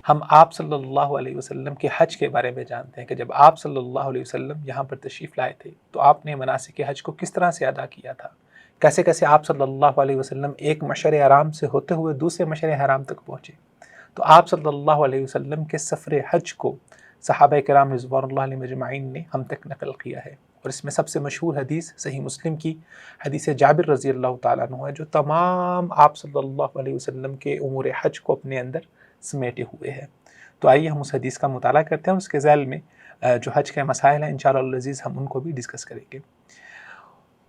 ہم آپ صلی اللہ علیہ وسلم کے حج کے بارے میں جانتے ہیں کہ جب آپ صلی اللہ علیہ وسلم یہاں پر تشریف لائے تھے تو آپ نے مناسک حج کو کس طرح سے ادا کیا تھا، کیسے کیسے آپ صلی اللہ علیہ وسلم ایک مشعر حرام سے ہوتے ہوئے دوسرے مشعر حرام تک پہنچے۔ تو آپ صلی اللہ علیہ وسلم کے سفر حج کو صحابہ کرام رضوان اللہ علیہم اجمعین نے ہم تک نقل کیا ہے، اور اس میں سب سے مشہور حدیث صحیح مسلم کی حدیث جابر رضی اللہ تعالیٰ عنہ ہے، جو تمام آپ صلی اللہ علیہ وسلم کے امور حج کو اپنے اندر سمیٹے ہوئے ہے۔ تو آئیے ہم اس حدیث کا مطالعہ کرتے ہیں، اس کے ذیل میں جو حج کے مسائل ہیں انشاءاللہ العزیز ہم ان کو بھی ڈسکس کریں گے۔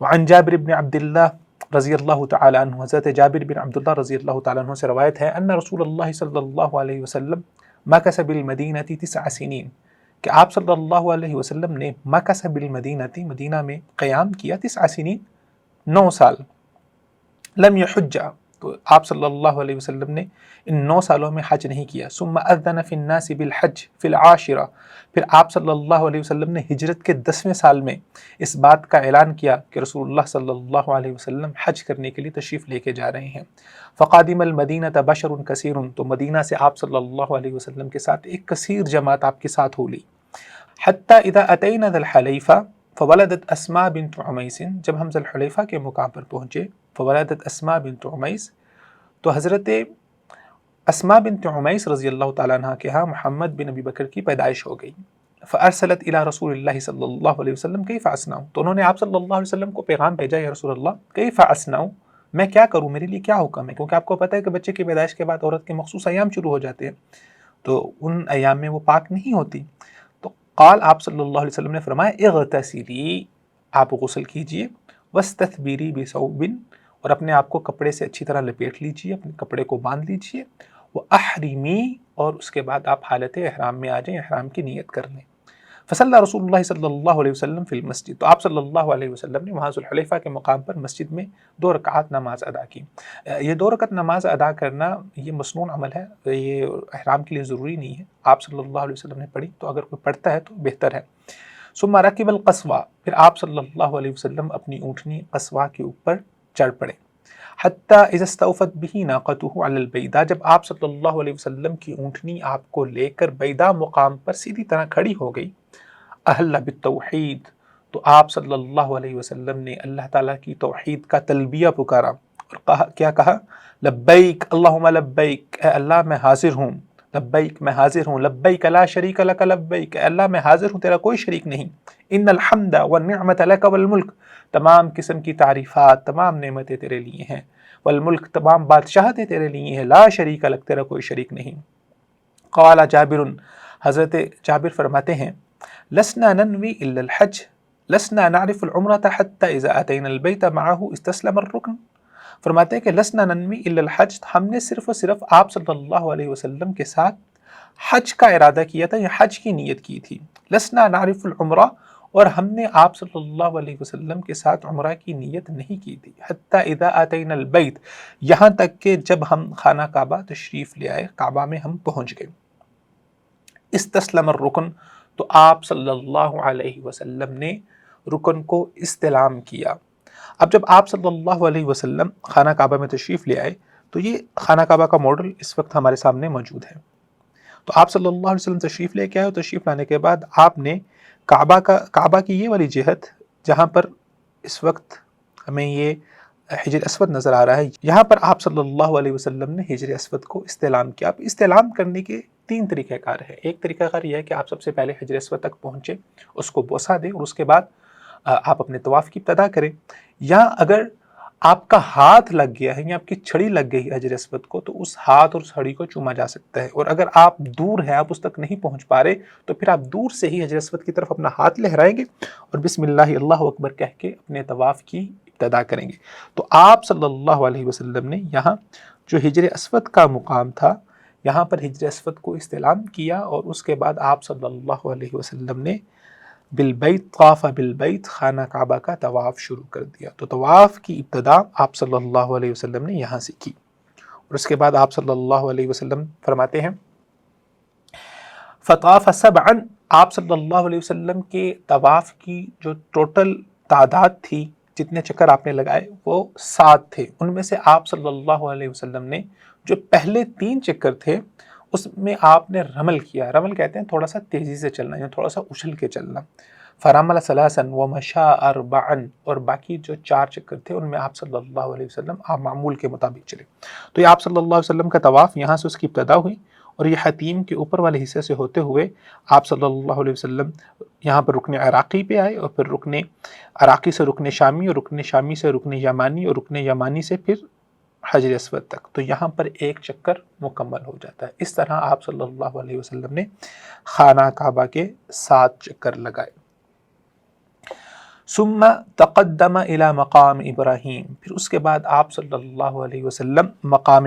وعن جابر بن عبد اللہ رضی اللہ تعالیٰ عنہ، حضرت جابر بن عبد اللہ رضی اللہ تعالیٰ عنہ سے روایت ہے ان رسول اللہ صلی اللہ علیہ وسلم مکث بالمدینہ 9 سنین، کہ آپ صلی اللہ علیہ وسلم نے مکث بالمدینہ، مدینہ میں قیام کیا 9 سنین، 9 سال، لم یحج، تو آپ صلی اللہ علیہ وسلم نے ان 9 سالوں میں حج نہیں کیا۔ ثم اذن فی الناس بالحج فی العاشرہ، پھر آپ صلی اللہ علیہ وسلم نے ہجرت کے 10ویں سال میں اس بات کا اعلان کیا کہ رسول اللہ صلی اللہ علیہ وسلم حج کرنے کے لیے تشریف لے کے جا رہے ہیں۔ فقادم المدینہ بشر کثیر، تو مدینہ سے آپ صلی اللہ علیہ وسلم کے ساتھ ایک کثیر جماعت آپ کے ساتھ ہو لی۔ حتی اذا اتینا ذی الحلیفہ فولدت اسماء بنت عمیس، جب ہم ذی الحلیفہ کے مقام پر پہنچے، فولدت اسماء بنت عمیس، تو حضرت اسماء بنت عمیس رضی اللہ تعالیٰ عنہ کے ہاں محمد بن ابی بکر کی پیدائش ہو گئی۔ فارسلت الی رسول اللہ صلی اللہ علیہ وسلم کیف اصنع، تو انہوں نے آپ صلی اللہ علیہ وسلم کو پیغام بھیجا، یا رسول اللہ کیف اصنع، میں کیا کروں، میرے لیے کیا حکم ہے، کیونکہ آپ کو پتہ ہے کہ بچے کی پیدائش کے بعد عورت کے مخصوص ایام شروع ہو جاتے ہیں، تو ان ایام میں وہ پاک نہیں ہوتی۔ تو قال، آپ صلی اللہ علیہ وسلم نے فرمایا اغتسلی، آپ غسل کیجئے، واستثبری بثوب، اور اپنے آپ کو کپڑے سے اچھی طرح لپیٹ لیجئے، اپنے کپڑے کو باندھ لیجئے، وَأَحْرِمِي، اور اس کے بعد آپ حالت احرام میں آ جائیں، احرام کی نیت کر لیں۔ فصلی رسول اللہ صلی اللہ علیہ وسلم فی المسجد، تو آپ صلی اللہ علیہ وسلم نے وہاں ذو الحلیفہ کے مقام پر مسجد میں 2 رکعات نماز ادا کی۔ یہ 2 رکعت نماز ادا کرنا یہ مسنون عمل ہے، یہ احرام کے لیے ضروری نہیں ہے، آپ صلی اللہ علیہ وسلم نے پڑھی تو اگر کوئی پڑھتا ہے تو بہتر ہے۔ ثم رکب القصوى، پھر آپ صلی اللہ علیہ وسلم اپنی اونٹنی قصوہ کے اوپر چڑھ پڑے۔ حتی اذا استوفت به ناقته علی البیضاء، جب آپ صلی اللہ علیہ وسلم کی اونٹنی آپ کو لے کر بیضاء مقام پر سیدھی طرح کھڑی ہو گئی، احل بالتوحید، تو آپ صلی اللہ علیہ وسلم نے اللہ تعالیٰ کی توحید کا تلبیہ پکارا، اور کہا، کیا کہا، لبیک اللہم لبیک، اے اللہ میں حاضر ہوں، لبیک میں حاضر ہوں، لبیک لا شریک لک لبیک، اے اللہ میں حاضر ہوں، تیرا کوئی شریک نہیں، ان الحمد والنعمت لک والملک، تمام قسم کی تعریفات، تمام نعمتیں تیرے لیے ہیں، والملک، تمام بادشاہتیں تیرے لیے ہیں، لا شریک لک، تیرا کوئی شریک نہیں۔ قال جابر، حضرت جابر فرماتے ہیں، لسنا ننوی الا الحج، لسنا نعرف العمرة حتى اذا اتینا البیت معه استسلم الرکن، فرماتے ہیں کہ لسنا ننوی الا الحج، ہم نے صرف و صرف آپ صلی اللہ علیہ وسلم کے ساتھ حج کا ارادہ کیا تھا، یا حج کی نیت کی تھی۔ لسنا نعرف العمرہ، اور ہم نے آپ صلی اللہ علیہ وسلم کے ساتھ عمرہ کی نیت نہیں کی تھی، حتی اذا اتینا البیت، یہاں تک کہ جب ہم خانہ کعبہ تشریف لے آئے، کعبہ میں ہم پہنچ گئے۔ استسلم الرکن، تو آپ صلی اللہ علیہ وسلم نے رکن کو استلام کیا۔ اب جب آپ صلی اللہ علیہ وسلم خانہ کعبہ میں تشریف لے آئے، تو یہ خانہ کعبہ کا ماڈل اس وقت ہمارے سامنے موجود ہے۔ تو آپ صلی اللہ علیہ وسلم تشریف لے کے آئے، اور تشریف لانے کے بعد آپ نے کعبہ کی یہ والی جہت جہاں پر اس وقت ہمیں یہ حجر اسود نظر آ رہا ہے، یہاں پر آپ صلی اللہ علیہ وسلم نے حجر اسود کو استلام کیا۔ اب استلام کرنے کے 3 طریقہ کار ہے۔ ایک طریقہ کار یہ ہے کہ آپ سب سے پہلے حجر اسود تک پہنچے، اس کو بوسہ دیں، اور اس کے بعد آپ اپنے طواف کی ابتدا کریں، یا اگر آپ کا ہاتھ لگ گیا ہے یا آپ کی چھڑی لگ گئی ہے حجر اسود کو، تو اس ہاتھ اور چھڑی کو چوما جا سکتا ہے، اور اگر آپ دور ہیں، آپ اس تک نہیں پہنچ پا رہے، تو پھر آپ دور سے ہی حجر اسود کی طرف اپنا ہاتھ لہرائیں گے اور بسم اللہ اللہ اکبر کہہ کے اپنے طواف کی ابتدا کریں گے۔ تو آپ صلی اللہ علیہ وسلم نے یہاں جو حجر اسود کا مقام تھا، یہاں پر حجر اسود کو استلام کیا، اور اس کے بعد آپ صلی اللہ علیہ وسلم نے بالبیت، طاف بالبیت، خانہ کعبہ کا طواف شروع کر دیا۔ تو طواف کی ابتدا آپ صلی اللہ علیہ وسلم نے یہاں سے کی، اور اس کے بعد آپ صلی اللہ علیہ وسلم فرماتے ہیں، فطاف سبعا، آپ صلی اللہ علیہ وسلم کے طواف کی جو ٹوٹل تعداد تھی، جتنے چکر آپ نے لگائے وہ 7 تھے۔ ان میں سے آپ صلی اللہ علیہ وسلم نے جو پہلے 3 چکر تھے اس میں آپ نے رمل کیا. رمل کہتے ہیں تھوڑا سا تیزی سے چلنا، یعنی تھوڑا سا اچھل کے چلنا. فرمل ثلاثاً ومشى اربعا، اور باقی جو 4 چکر تھے ان میں آپ صلی اللہ علیہ وسلم آپ معمول کے مطابق چلے. تو یہ آپ صلی اللہ علیہ وسلم کا طواف یہاں سے اس کی ابتدا ہوئی، اور یہ حتیم کے اوپر والے حصے سے ہوتے ہوئے آپ صلی اللہ علیہ وسلم یہاں پر رکن عراقی پہ آئے، اور پھر رکن عراقی سے رکن شامی، اور رکن شامی سے رکن یمانی، اور رکن یمانی سے پھر حجر اسود تک. تو یہاں پر ایک چکر مکمل ہو جاتا ہے. اس طرح آپ صلی اللہ علیہ وسلم نے خانہ کعبہ کے 7 چکر لگائے. ثم تقدم الى مقام ابراہیم، پھر اس کے بعد آپ صلی اللہ علیہ وسلم مقام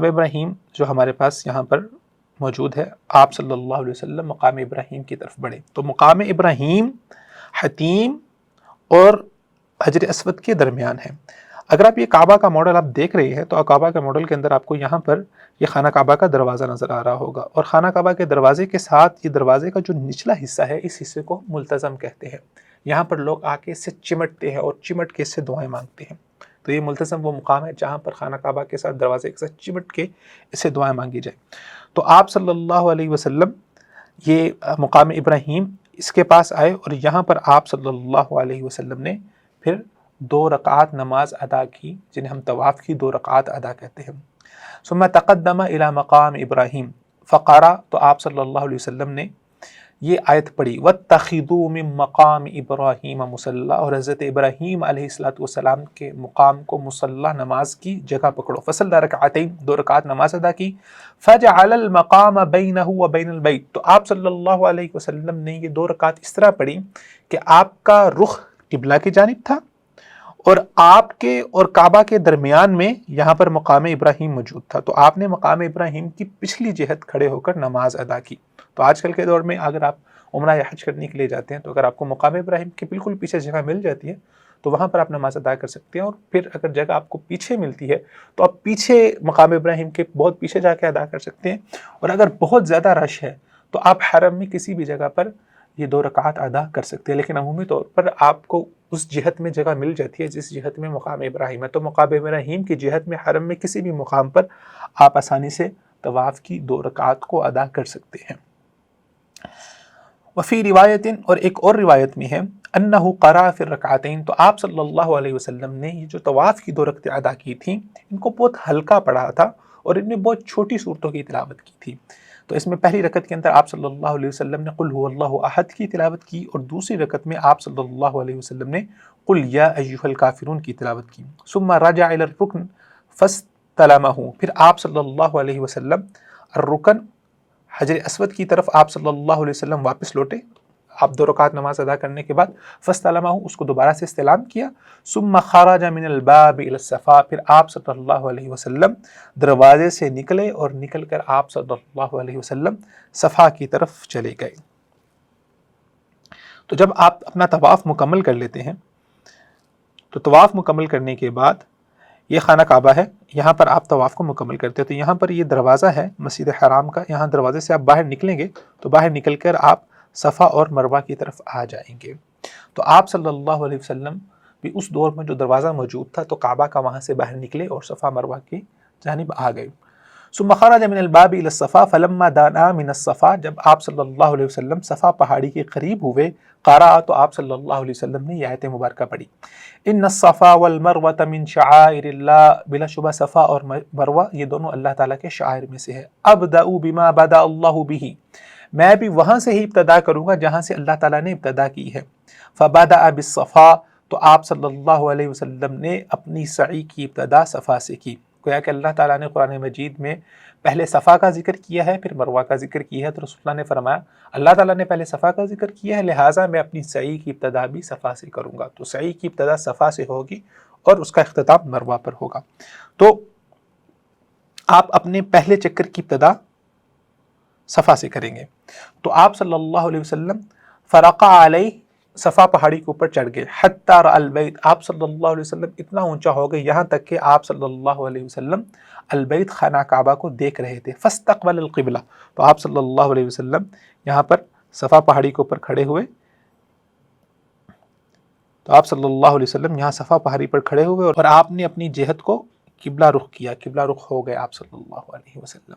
ابراہیم جو ہمارے پاس یہاں پر موجود ہے، آپ صلی اللہ علیہ وسلم مقام ابراہیم کی طرف بڑھے. تو مقام ابراہیم حتیم اور حجر اسود کے درمیان ہے. اگر آپ یہ کعبہ کا ماڈل آپ دیکھ رہے ہیں تو کعبہ کے ماڈل کے اندر آپ کو یہاں پر یہ خانہ کعبہ کا دروازہ نظر آ رہا ہوگا، اور خانہ کعبہ کے دروازے کے ساتھ یہ دروازے کا جو نچلا حصہ ہے اس حصے کو ملتزم کہتے ہیں. یہاں پر لوگ آ کے اس سے چمٹتے ہیں اور چمٹ کے اس سے دعائیں مانگتے ہیں. تو یہ ملتزم وہ مقام ہے جہاں پر خانہ کعبہ کے ساتھ دروازے کے ساتھ چمٹ کے اس سے دعائیں مانگی جائیں. تو آپ صلی اللہ علیہ وسلم یہ مقام ابراہیم اس کے پاس آئے، اور یہاں پر آپ صلی اللہ علیہ وسلم نے پھر 2 رکعات نماز ادا کی، جنہیں ہم طواف کی 2 رکعات ادا کہتے ہیں. ثم تقدم الى مقام ابراہیم فقرا، تو آپ صلی اللہ علیہ وسلم نے یہ آیت پڑھی وَاتَّخِذُوا مِن مَقَامِ إِبْرَاهِيمَ مُصَلَّى، اور حضرت ابراہیم علیہ السلام کے مقام کو مصلی نماز کی جگہ پکڑو. فصلى رکعتین، 2 رکعات نماز ادا کی. فَجَعَلَ الْمَقَامَ بَيْنَهُ وَبَيْنَ الْبَيْتِ، تو آپ صلی اللہ علیہ وسلم نے یہ 2 رکعات اس طرح پڑھی کہ آپ کا رخ قبلہ کی جانب تھا، اور آپ کے اور کعبہ کے درمیان میں یہاں پر مقام ابراہیم موجود تھا. تو آپ نے مقام ابراہیم کی پچھلی جہت کھڑے ہو کر نماز ادا کی. تو آج کل کے دور میں اگر آپ عمرہ یا حج کرنے کے لیے جاتے ہیں تو اگر آپ کو مقام ابراہیم کے بالکل پیچھے جگہ مل جاتی ہے تو وہاں پر آپ نماز ادا کر سکتے ہیں، اور پھر اگر جگہ آپ کو پیچھے ملتی ہے تو آپ پیچھے مقام ابراہیم کے بہت پیچھے جا کے ادا کر سکتے ہیں. اور اگر بہت زیادہ رش ہے تو آپ حرم میں کسی بھی جگہ پر یہ 2 رکعات ادا کر سکتے ہیں، لیکن عمومی طور پر آپ کو اس جہت میں جگہ مل جاتی ہے جس جہت میں مقام ابراہیم ہے. تو مقام ابراہیم کی جہت میں حرم میں کسی بھی مقام پر آپ آسانی سے طواف کی 2 رکعات کو ادا کر سکتے ہیں. وفی روایت، اور ایک اور روایت میں ہے انہ قرأ فی الرکعتین، تو آپ صلی اللہ علیہ وسلم نے یہ جو طواف کی 2 رکعتیں ادا کی تھیں ان کو بہت ہلکا پڑھا تھا، اور ان میں بہت چھوٹی صورتوں کی تلاوت کی تھی. تو اس میں پہلی رکعت کے اندر آپ صلی اللہ علیہ وسلم نے قل هو اللہ احد کی تلاوت کی، اور دوسری رکعت میں آپ صلی اللہ علیہ وسلم نے قل یا ایھا الکافرون کی تلاوت کی. ثم رجع الى الرکن فاستلمہ، پھر آپ صلی اللہ علیہ وسلم الرکن حجر اسود کی طرف آپ صلی اللہ علیہ وسلم واپس لوٹے. آپ 2 رکعات نماز ادا کرنے کے بعد فاستلمہ، اس کو دوبارہ سے استلام کیا. ثم خرج من الباب الى الصفا، پھر آپ صلی اللہ علیہ وسلم دروازے سے نکلے، اور نکل کر آپ صلی اللہ علیہ وسلم صفا کی طرف چلے گئے. تو جب آپ اپنا طواف مکمل کر لیتے ہیں تو طواف مکمل کرنے کے بعد یہ خانہ کعبہ ہے، یہاں پر آپ طواف کو مکمل کرتے ہیں. تو یہاں پر یہ دروازہ ہے مسجد حرام کا، یہاں دروازے سے آپ باہر نکلیں گے تو باہر نکل کر آپ صفا اور مروہ کی طرف آ جائیں گے. تو آپ صلی اللہ علیہ وسلم بھی اس دور میں جو دروازہ موجود تھا تو کعبہ کا وہاں سے باہر نکلے اور صفا مروہ کی جانب آ گئے. ثم خرج من الباب الى الصفا فلما دنا من الصفا، جب آپ صلی اللہ علیہ وسلم صفا پہاڑی کے قریب ہوئے قرأ، تو آپ صلی اللہ علیہ وسلم نے یہ آیت مبارکہ پڑھی ان الصفا والمروہ من شعائر اللہ، بلا شبہ صفا اور مروہ یہ دونوں اللہ تعالیٰ کے شعائر میں سے ہے. ابدأ بما بدأ اللہ به، میں بھی وہاں سے ہی ابتدا کروں گا جہاں سے اللہ تعالیٰ نے ابتدا کی ہے. فبدأ بالصفا، تو آپ صلی اللہ علیہ وسلم نے اپنی سعی کی ابتدا صفا سے کی. گویا کہ اللہ تعالیٰ نے قرآن مجید میں پہلے صفا کا ذکر کیا ہے پھر مروہ کا ذکر کیا ہے. تو رسول اللہ نے فرمایا اللہ تعالیٰ نے پہلے صفا کا ذکر کیا ہے، لہٰذا میں اپنی سعی کی ابتدا بھی صفا سے کروں گا. تو سعی کی ابتدا صفا سے ہوگی اور اس کا اختتام مروہ پر ہوگا. تو آپ اپنے پہلے چکر کی ابتدا صفا سے کریں گے. تو آپ صلی اللہ علیہ وسلم فرقا علیہ، صفا پہاڑی کے اوپر چڑھ گئے. حتی رأى البیت، آپ صلی اللہ علیہ وسلم اتنا اونچا ہو گئے یہاں تک کہ آپ صلی اللہ علیہ وسلم البیت خانہ کعبہ کو دیکھ رہے تھے. فاستقبل القبلہ، تو آپ صلی اللہ علیہ وسلم یہاں پر صفا پہاڑی کے اوپر کھڑے ہوئے. تو آپ صلی اللہ علیہ وسلم یہاں صفا پہاڑی پر کھڑے ہوئے اور آپ نے اپنی جہت کو قبلہ رخ کیا، قبلہ رخ ہو گئے آپ صلی اللہ علیہ وسلم.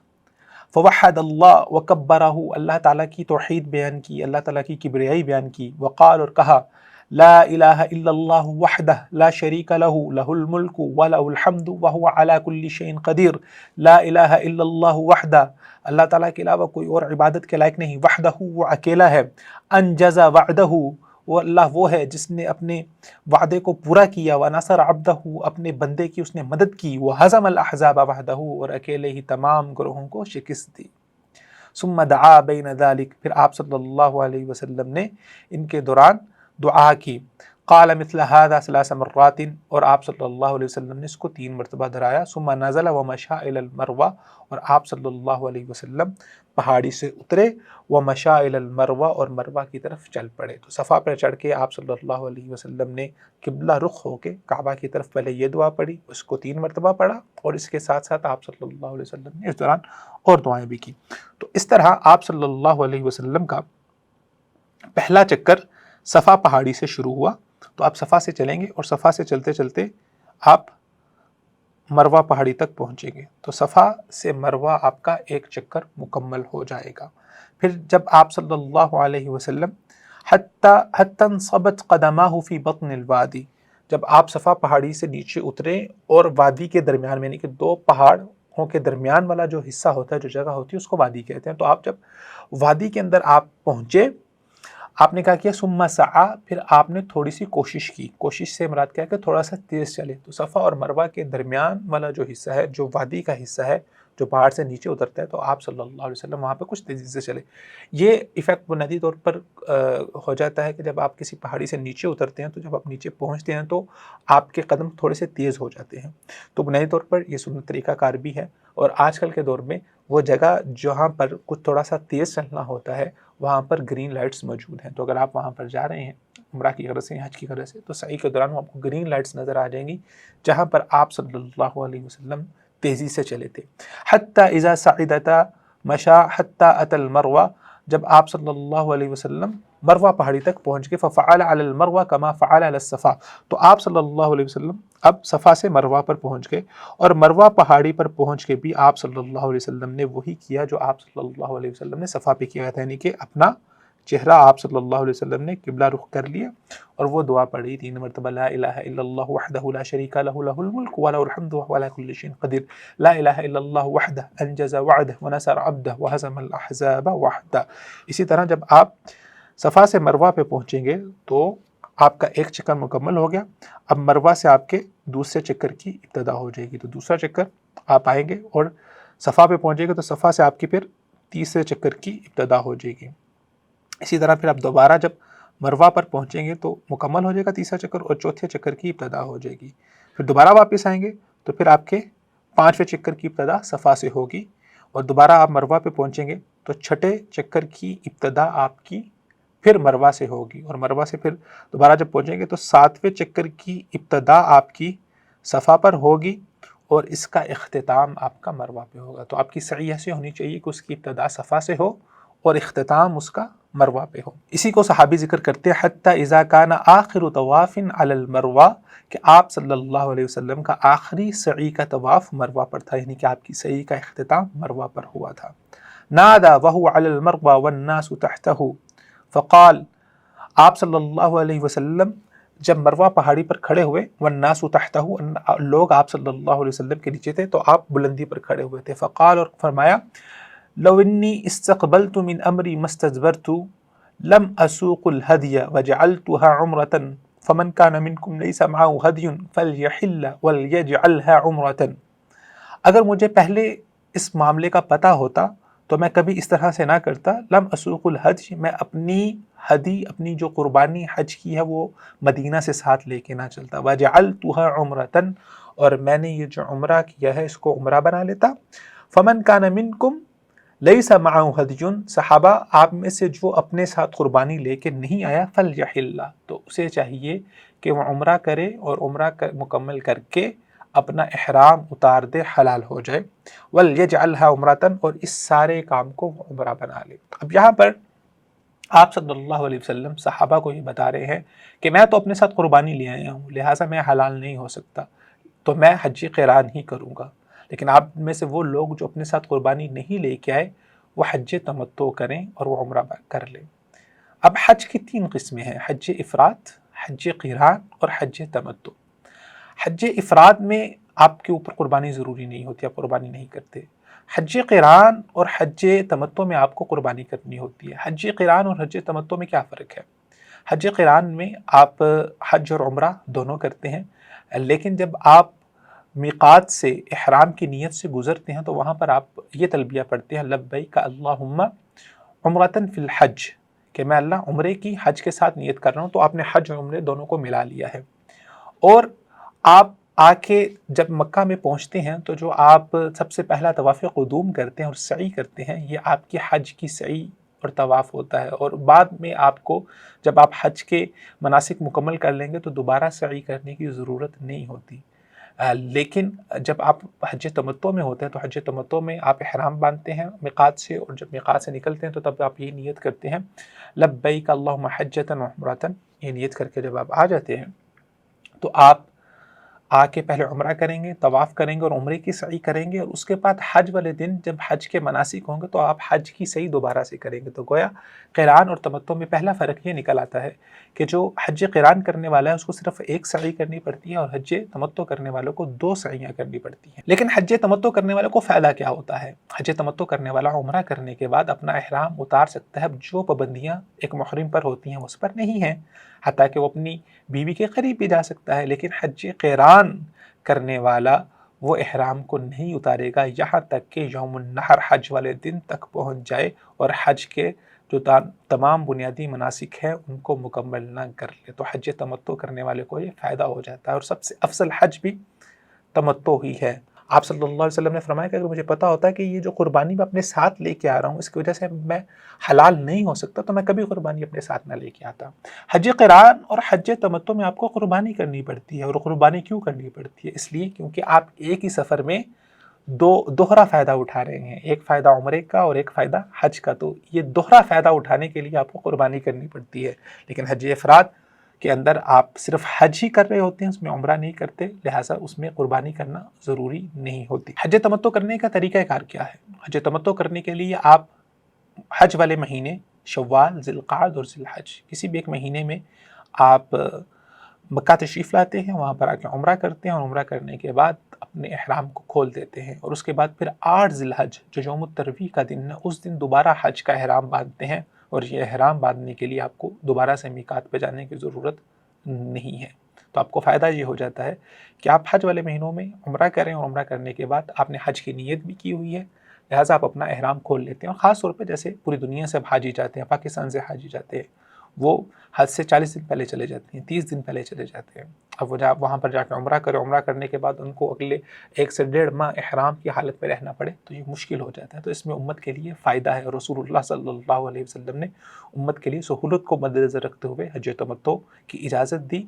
فوحد اللہ وکبرہ، اللہ تعالیٰ کی توحید بیان کی، اللہ تعالیٰ کی کبریائی بیان کی، وقال، اور کہا، لا الہ الا اللہ وحدہ لا شریک لہ لہ الملک ولہ الحمد وہو علی کل شیء قدیر، لا الہ الا اللہ وحدہ، اللہ تعالیٰ کے علاوہ کوئی اور عبادت کے لائق نہیں، وحدہ وہ اکیلا ہے، انجز وعدہ وہ اللہ وہ ہے جس نے اپنے وعدے کو پورا کیا، ونصر عبدہ اپنے بندے کی اس نے مدد کی، وہزم الاحزاب وحدہ اور اکیلے ہی تمام گروہوں کو شکست دی۔ ثم دعا بین ذلک، پھر آپ صلی اللہ علیہ وسلم نے ان کے دوران دعا کی، قال مثل هذا ثلاث مرات، اور آپ صلی اللہ علیہ وسلم نے اس کو 3 مرتبہ دہرایا، ثم نزل ومشى الى المروہ، اور آپ صلی اللہ علیہ وسلم پہاڑی سے اترے، ومشى الى المروہ، اور مروہ کی طرف چل پڑے۔ تو صفا پر چڑھ کے آپ صلی اللہ علیہ وسلم نے قبلہ رخ ہو کے کعبہ کی طرف پہلے یہ دعا پڑھی، اس کو 3 مرتبہ پڑھا، اور اس کے ساتھ ساتھ آپ صلی اللہ علیہ وسلم نے اس دوران اور دعائیں بھی کی۔ تو اس طرح آپ صلی اللہ علیہ وسلم کا پہلا چکر صفا پہاڑی سے شروع ہوا۔ تو آپ صفا سے چلیں گے اور صفا سے چلتے چلتے آپ مروہ پہاڑی تک پہنچیں گے، تو صفا سے مروہ آپ کا ایک چکر مکمل ہو جائے گا۔ پھر جب آپ صلی اللہ علیہ وسلم حتی انصبت قدماہ فی بطن الوادی، جب آپ صفا پہاڑی سے نیچے اترے اور وادی کے درمیان میں، یعنی کہ 2 پہاڑوں کے درمیان والا جو حصہ ہوتا ہے، جو جگہ ہوتی ہے، اس کو وادی کہتے ہیں، تو آپ جب وادی کے اندر آپ پہنچے، آپ نے کہا کیا، ثم سعی، پھر آپ نے تھوڑی سی کوشش کی، کوشش سے مراد کیا ہے کہ تھوڑا سا تیز چلے۔ تو صفا اور مروہ کے درمیان والا جو حصہ ہے، جو وادی کا حصہ ہے، جو پہاڑ سے نیچے اترتا ہے، تو آپ صلی اللہ علیہ وسلم وہاں پہ کچھ تیزی سے چلے۔ یہ ایفیکٹ بنیادی طور پر ہو جاتا ہے کہ جب آپ کسی پہاڑی سے نیچے اترتے ہیں، تو جب آپ نیچے پہنچتے ہیں تو آپ کے قدم تھوڑے سے تیز ہو جاتے ہیں۔ تو بنیادی طور پر یہ سنت طریقہ کار بھی ہے، اور آج کل کے دور میں وہ جگہ جہاں پر کچھ تھوڑا سا تیز چلنا ہوتا ہے، وہاں پر گرین لائٹس موجود ہیں، تو اگر آپ وہاں پر جا رہے ہیں عمرہ کی غرض سے، حج کی غرض سے، تو سعی کے دوران آپ کو گرین لائٹس نظر آ جائیں گی، جہاں پر آپ صلی اللہ علیہ وسلم تیزی سے چلے تھے۔ حتی اذا صعدتا مشى حتی اتى المروہ، جب آپ صلی اللہ علیہ وسلم مروہ پہاڑی تک پہنچ گئے، ففعل علی المروہ کما فعل علی الصفا، تو آپ صلی اللہ علیہ وسلم اب صفا سے مروہ پر پہنچ گئے، اور مروہ پہاڑی پر پہنچ کے بھی آپ صلی اللہ علیہ وسلم نے وہی کیا جو آپ صلی اللہ علیہ وسلم نے صفا پہ کیا تھا، یعنی کہ اپنا چہرہ آپ صلی اللہ علیہ وسلم نے قبلہ رخ کر لیا، اور وہ دعا پڑھی 3 مرتبہ، لا الہ الا اللہ وحدہ لا شریک لہ لہ الملک ولہ الحمد وہو علی کل شیء قدیر، لا الہ الا اللہ وحدہ انجز وعدہ ونصر عبدہ وہزم الاحزاب وحدہ۔ اسی طرح جب آپ صفا سے مروہ پہ پہنچیں گے تو آپ کا ایک چکر مکمل ہو گیا، اب مروہ سے آپ کے دوسرے چکر کی ابتدا ہو جائے گی، تو دوسرا چکر آپ آئیں گے اور صفا پہ پہنچیں گے، تو صفا سے آپ کی پھر تیسرے چکر کی ابتدا ہو جائے گی۔ اسی طرح پھر آپ دوبارہ جب مروہ پر پہنچیں گے تو مکمل ہو جائے گا تیسرا چکر، اور چوتھے چکر کی ابتدا ہو جائے گی۔ پھر دوبارہ واپس آئیں گے تو پھر آپ کے 5ویں چکر کی ابتدا صفا سے ہوگی، اور دوبارہ آپ مروہ پہ پہنچیں گے تو چھٹے چکر کی ابتدا آپ کی پھر مروہ سے ہوگی، اور مروہ سے پھر دوبارہ جب پہنچیں گے تو 7ویں چکر کی ابتدا آپ کی صفا پر ہوگی، اور اس کا اختتام آپ کا مروہ پہ ہوگا۔ تو آپ کی سعی ایسے ہونی چاہیے کہ اس کی ابتدا صفا سے ہو اور اختتام اس کا مروہ پہ ہو۔ اسی کو صحابی ذکر کرتے ہیں، حتی اذا کان آخر طواف علی المروہ، کہ آپ صلی اللہ علیہ وسلم کا آخری سعی کا طواف مروہ پر تھا، یعنی کہ آپ کی سعی کا اختتام مروہ پر ہوا تھا۔ نادا وہو علی المروہ والناس تحتہ، فقال، آپ صلی اللہ علیہ وسلم جب مروہ پہاڑی پر کھڑے ہوئے، والناس تحتہ، لوگ آپ صلی اللہ علیہ وسلم کے نیچے تھے تو آپ بلندی پر کھڑے ہوئے تھے، فقال، اور فرمایا، لو انی استقبلت من امری ما استدبرت لم اسوق الہدی وجعلتها عمرة فمن كان منکم لیس معه ہدی فلیحل ولیجعلها عمرة، اگر مجھے پہلے اس معاملے کا پتہ ہوتا تو میں کبھی اس طرح سے نہ کرتا، لم اسوق الحج، میں اپنی ہدی، اپنی جو قربانی حج کی ہے وہ مدینہ سے ساتھ لے کے نہ چلتا، وجعلتها عمرة، اور میں نے یہ جو عمرہ کیا ہے اس کو عمرہ بنا لیتا، فمن کان منکم لیس معہ ہدی، صحابہ آپ میں سے جو اپنے ساتھ قربانی لے کے نہیں آیا، فلیحل، تو اسے چاہیے کہ وہ عمرہ کرے، اور عمرہ مکمل کر کے اپنا احرام اتار دے، حلال ہو جائے، ولیجعلها عمرة، اور اس سارے کام کو وہ عمرہ بنا لے۔ اب یہاں پر آپ صلی اللہ علیہ وسلم صحابہ کو یہ بتا رہے ہیں کہ میں تو اپنے ساتھ قربانی لے آیا ہوں، لہٰذا میں حلال نہیں ہو سکتا، تو میں حج قران ہی کروں گا، لیکن آپ میں سے وہ لوگ جو اپنے ساتھ قربانی نہیں لے کے آئے وہ حج تمتع کریں اور وہ عمرہ کر لیں۔ اب حج کی 3 قسمیں ہیں، حج افراد، حج قران اور حج تمتع۔ حج افراد میں آپ کے اوپر قربانی ضروری نہیں ہوتی، آپ قربانی نہیں کرتے۔ حج قران اور حج تمتع میں آپ کو قربانی کرنی ہوتی ہے۔ حج قران اور حج تمتع میں کیا فرق ہے؟ حج قران میں آپ حج اور عمرہ دونوں کرتے ہیں، لیکن جب آپ میقات سے احرام کی نیت سے گزرتے ہیں تو وہاں پر آپ یہ تلبیہ پڑھتے ہیں، لبیک اللہم عمرۃ فی الحج، کہ میں اللہ عمرے کی حج کے ساتھ نیت کر رہا ہوں، تو آپ نے حج اور عمرے دونوں کو ملا لیا ہے۔ اور آپ آ کے جب مکہ میں پہنچتے ہیں تو جو آپ سب سے پہلا طواف قدوم کرتے ہیں اور سعی کرتے ہیں، یہ آپ کی حج کی سعی اور طواف ہوتا ہے، اور بعد میں آپ کو جب آپ حج کے مناسک مکمل کر لیں گے تو دوبارہ سعی کرنے کی ضرورت نہیں ہوتی۔ لیکن جب آپ حج تمتع میں ہوتے ہیں تو حج تمتع میں آپ احرام باندھتے ہیں میقات سے، اور جب میقات سے نکلتے ہیں تو تب آپ یہ نیت کرتے ہیں لبیک اللہم حجۃ و عمرۃ، یہ نیت کر کے جب آپ آ جاتے ہیں تو آپ آ کے پہلے عمرہ کریں گے، طواف کریں گے اور عمرے کی سعی کریں گے، اور اس کے بعد حج والے دن جب حج کے مناسک ہوں گے تو آپ حج کی سعی دوبارہ سے کریں گے۔ تو گویا قران اور تمتع میں پہلا فرق یہ نکل آتا ہے کہ جو حج قران کرنے والا ہے اس کو صرف ایک سعی کرنی پڑتی ہے، اور حج تمتع کرنے والوں کو 2 سعیاں کرنی پڑتی ہیں۔ لیکن حج تمتع کرنے والوں کو فائدہ کیا ہوتا ہے؟ حج تمتع کرنے والا عمرہ کرنے کے بعد اپنا احرام اتار سکتا ہے، جو پابندیاں ایک محرم پر ہوتی ہیں اس پر نہیں ہیں، حتیٰ کہ وہ اپنی بیوی کے قریب بھی جا سکتا ہے۔ لیکن حج قران کرنے والا وہ احرام کو نہیں اتارے گا یہاں تک کہ یوم النحر حج والے دن تک پہنچ جائے اور حج کے جو تمام بنیادی مناسک ہیں ان کو مکمل نہ کر لے۔ تو حج تمتع کرنے والے کو یہ فائدہ ہو جاتا ہے، اور سب سے افضل حج بھی تمتع ہی ہے۔ آپ صلی اللہ علیہ وسلم نے فرمایا کہ اگر مجھے پتا ہوتا ہے کہ یہ جو قربانی میں اپنے ساتھ لے کے آ رہا ہوں اس کی وجہ سے میں حلال نہیں ہو سکتا تو میں کبھی قربانی اپنے ساتھ نہ لے کے آتا۔ حج قران اور حج تمتع میں آپ کو قربانی کرنی پڑتی ہے، اور قربانی کیوں کرنی پڑتی ہے؟ اس لیے کیونکہ آپ ایک ہی سفر میں دوہرا فائدہ اٹھا رہے ہیں، ایک فائدہ عمرے کا اور ایک فائدہ حج کا، تو یہ دوہرا فائدہ اٹھانے کے لیے آپ کو قربانی کرنی پڑتی ہے۔ لیکن حج افراد کے اندر آپ صرف حج ہی کر رہے ہوتے ہیں، اس میں عمرہ نہیں کرتے، لہٰذا اس میں قربانی کرنا ضروری نہیں ہوتی۔ حج تمتع کرنے کا طریقہ کار کیا ہے؟ حج تمتع کرنے کے لیے آپ حج والے مہینے شوال، ذی القعد اور ذی الحج، کسی بھی ایک مہینے میں آپ مکہ تشریف لاتے ہیں، وہاں پر آ کے عمرہ کرتے ہیں، اور عمرہ کرنے کے بعد اپنے احرام کو کھول دیتے ہیں، اور اس کے بعد پھر 8 ذی الحج جو یوم الترویہ کا دن ہے اس دن دوبارہ حج کا احرام باندھتے ہیں، اور یہ احرام باندھنے کے لیے آپ کو دوبارہ سے میقات پہ جانے کی ضرورت نہیں ہے۔ تو آپ کو فائدہ یہ ہو جاتا ہے کہ آپ حج والے مہینوں میں عمرہ کریں، اور عمرہ کرنے کے بعد آپ نے حج کی نیت بھی کی ہوئی ہے، لہٰذا آپ اپنا احرام کھول لیتے ہیں۔ اور خاص طور پہ جیسے پوری دنیا سے اب حاجی جاتے ہیں، پاکستان سے حاجی جاتے ہیں، وہ حج سے 40 دن پہلے چلے جاتے ہیں، 30 دن پہلے چلے جاتے ہیں۔ اب وہ وہاں پر جا کے عمرہ کرے، عمرہ کرنے کے بعد ان کو اگلے 1 سے 1.5 ماہ احرام کی حالت میں رہنا پڑے تو یہ مشکل ہو جاتا ہے۔ تو اس میں امت کے لیے فائدہ ہے، رسول اللہ صلی اللہ علیہ وسلم نے امت کے لیے سہولت کو مد نظر رکھتے ہوئے حج تمتع کی اجازت دی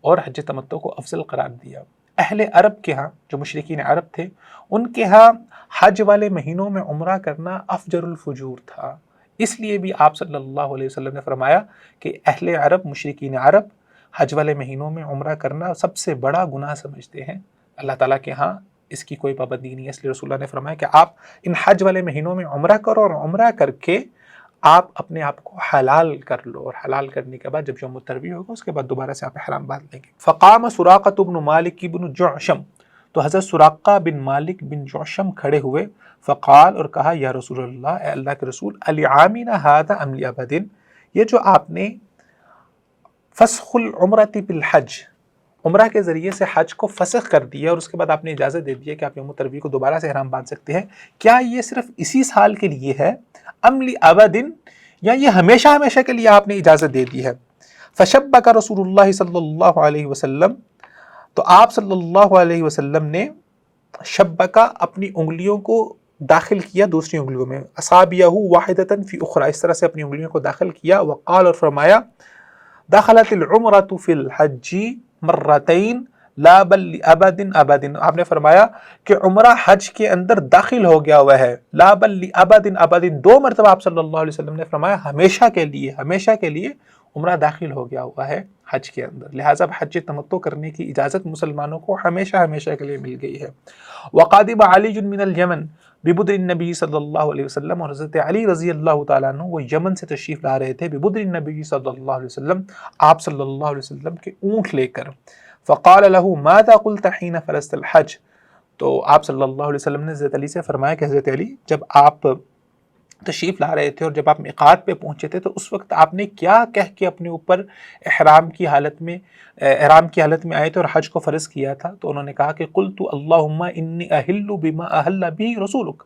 اور حج تمتع کو افضل قرار دیا۔ اہل عرب کے ہاں جو مشرکین عرب تھے ان کے ہاں حج والے مہینوں میں عمرہ کرنا افجر الفجور تھا، اس لیے بھی آپ صلی اللہ علیہ وسلم نے فرمایا کہ اہل عرب، مشرکین عرب حج والے مہینوں میں عمرہ کرنا سب سے بڑا گناہ سمجھتے ہیں، اللہ تعالیٰ کے ہاں اس کی کوئی پابندی نہیں ہے۔ اس لیے رسول اللہ نے فرمایا کہ آپ ان حج والے مہینوں میں عمرہ کرو، اور عمرہ کر کے آپ اپنے آپ کو حلال کر لو، اور حلال کرنے کے بعد جب یوم الترویہ ہوگا اس کے بعد دوبارہ سے آپ احرام باندھ لیں گے۔ فقام سراقۃ بن مالک بن جعشم، تو حضرت سراقہ بن مالک بن جعشم کھڑے ہوئے، فقال، اور کہا، یا رسول اللہ، اے اللہ کے رسول، العامنا ھذا ام لابد، یہ جو آپ نے فسخ العمرۃ بالحج، عمرہ کے ذریعے سے حج کو فسخ کر دیا اور اس کے بعد آپ نے اجازت دے دی ہے کہ آپ یوم الترویہ کو دوبارہ سے احرام باندھ سکتے ہیں، کیا یہ صرف اسی سال کے لیے ہے ام لابد، یا یہ ہمیشہ ہمیشہ کے لیے آپ نے اجازت دے دی ہے؟ فشبک رسول اللہ صلی اللہ علیہ وسلم، تو آپ صلی اللہ علیہ وسلم نے شبکہ اپنی انگلیوں کو داخل کیا دوسری انگلیوں میں، اصابعہ واحدۃ فی اخری، اس طرح سے اپنی انگلیوں کو داخل کیا، وقال، اور فرمایا، دخلت العمرۃ فی الحج مرتین لا بل لابد ابد، آپ نے فرمایا کہ عمرہ حج کے اندر داخل ہو گیا ہوا ہے، لا بل لابد ابد، 2 مرتبہ آپ صلی اللہ علیہ وسلم نے فرمایا ہمیشہ کے لیے، ہمیشہ کے لیے عمرہ داخل ہو گیا ہوا ہے حج کے اندر، لہٰذا حج تمتع کرنے کی اجازت مسلمانوں کو ہمیشہ ہمیشہ کے لیے مل گئی ہے۔ وقادم علی من الیمن ببدر النبی صلی اللہ علیہ وسلم، اور حضرت علی رضی اللہ تعالیٰ عنہ وہ یمن سے تشریف لا رہے تھے، ببدر النبی صلی اللہ علیہ وسلم، آپ صلی اللہ علیہ وسلم کے اونٹ لے کر۔ فقال له ماذا قلت حين فرضت الحج، تو آپ صلی اللہ علیہ وسلم نے حضرت علی سے فرمایا کہ حضرت علی، جب آپ تشریف لا رہے تھے اور جب آپ میقات پہ پہنچے تھے تو اس وقت آپ نے کیا کہہ کے اپنے اوپر احرام کی حالت میں آئے تھے اور حج کو فرض کیا تھا؟ تو انہوں نے کہا کہ قلت اللہم انی احل بما احل بھی رسولک،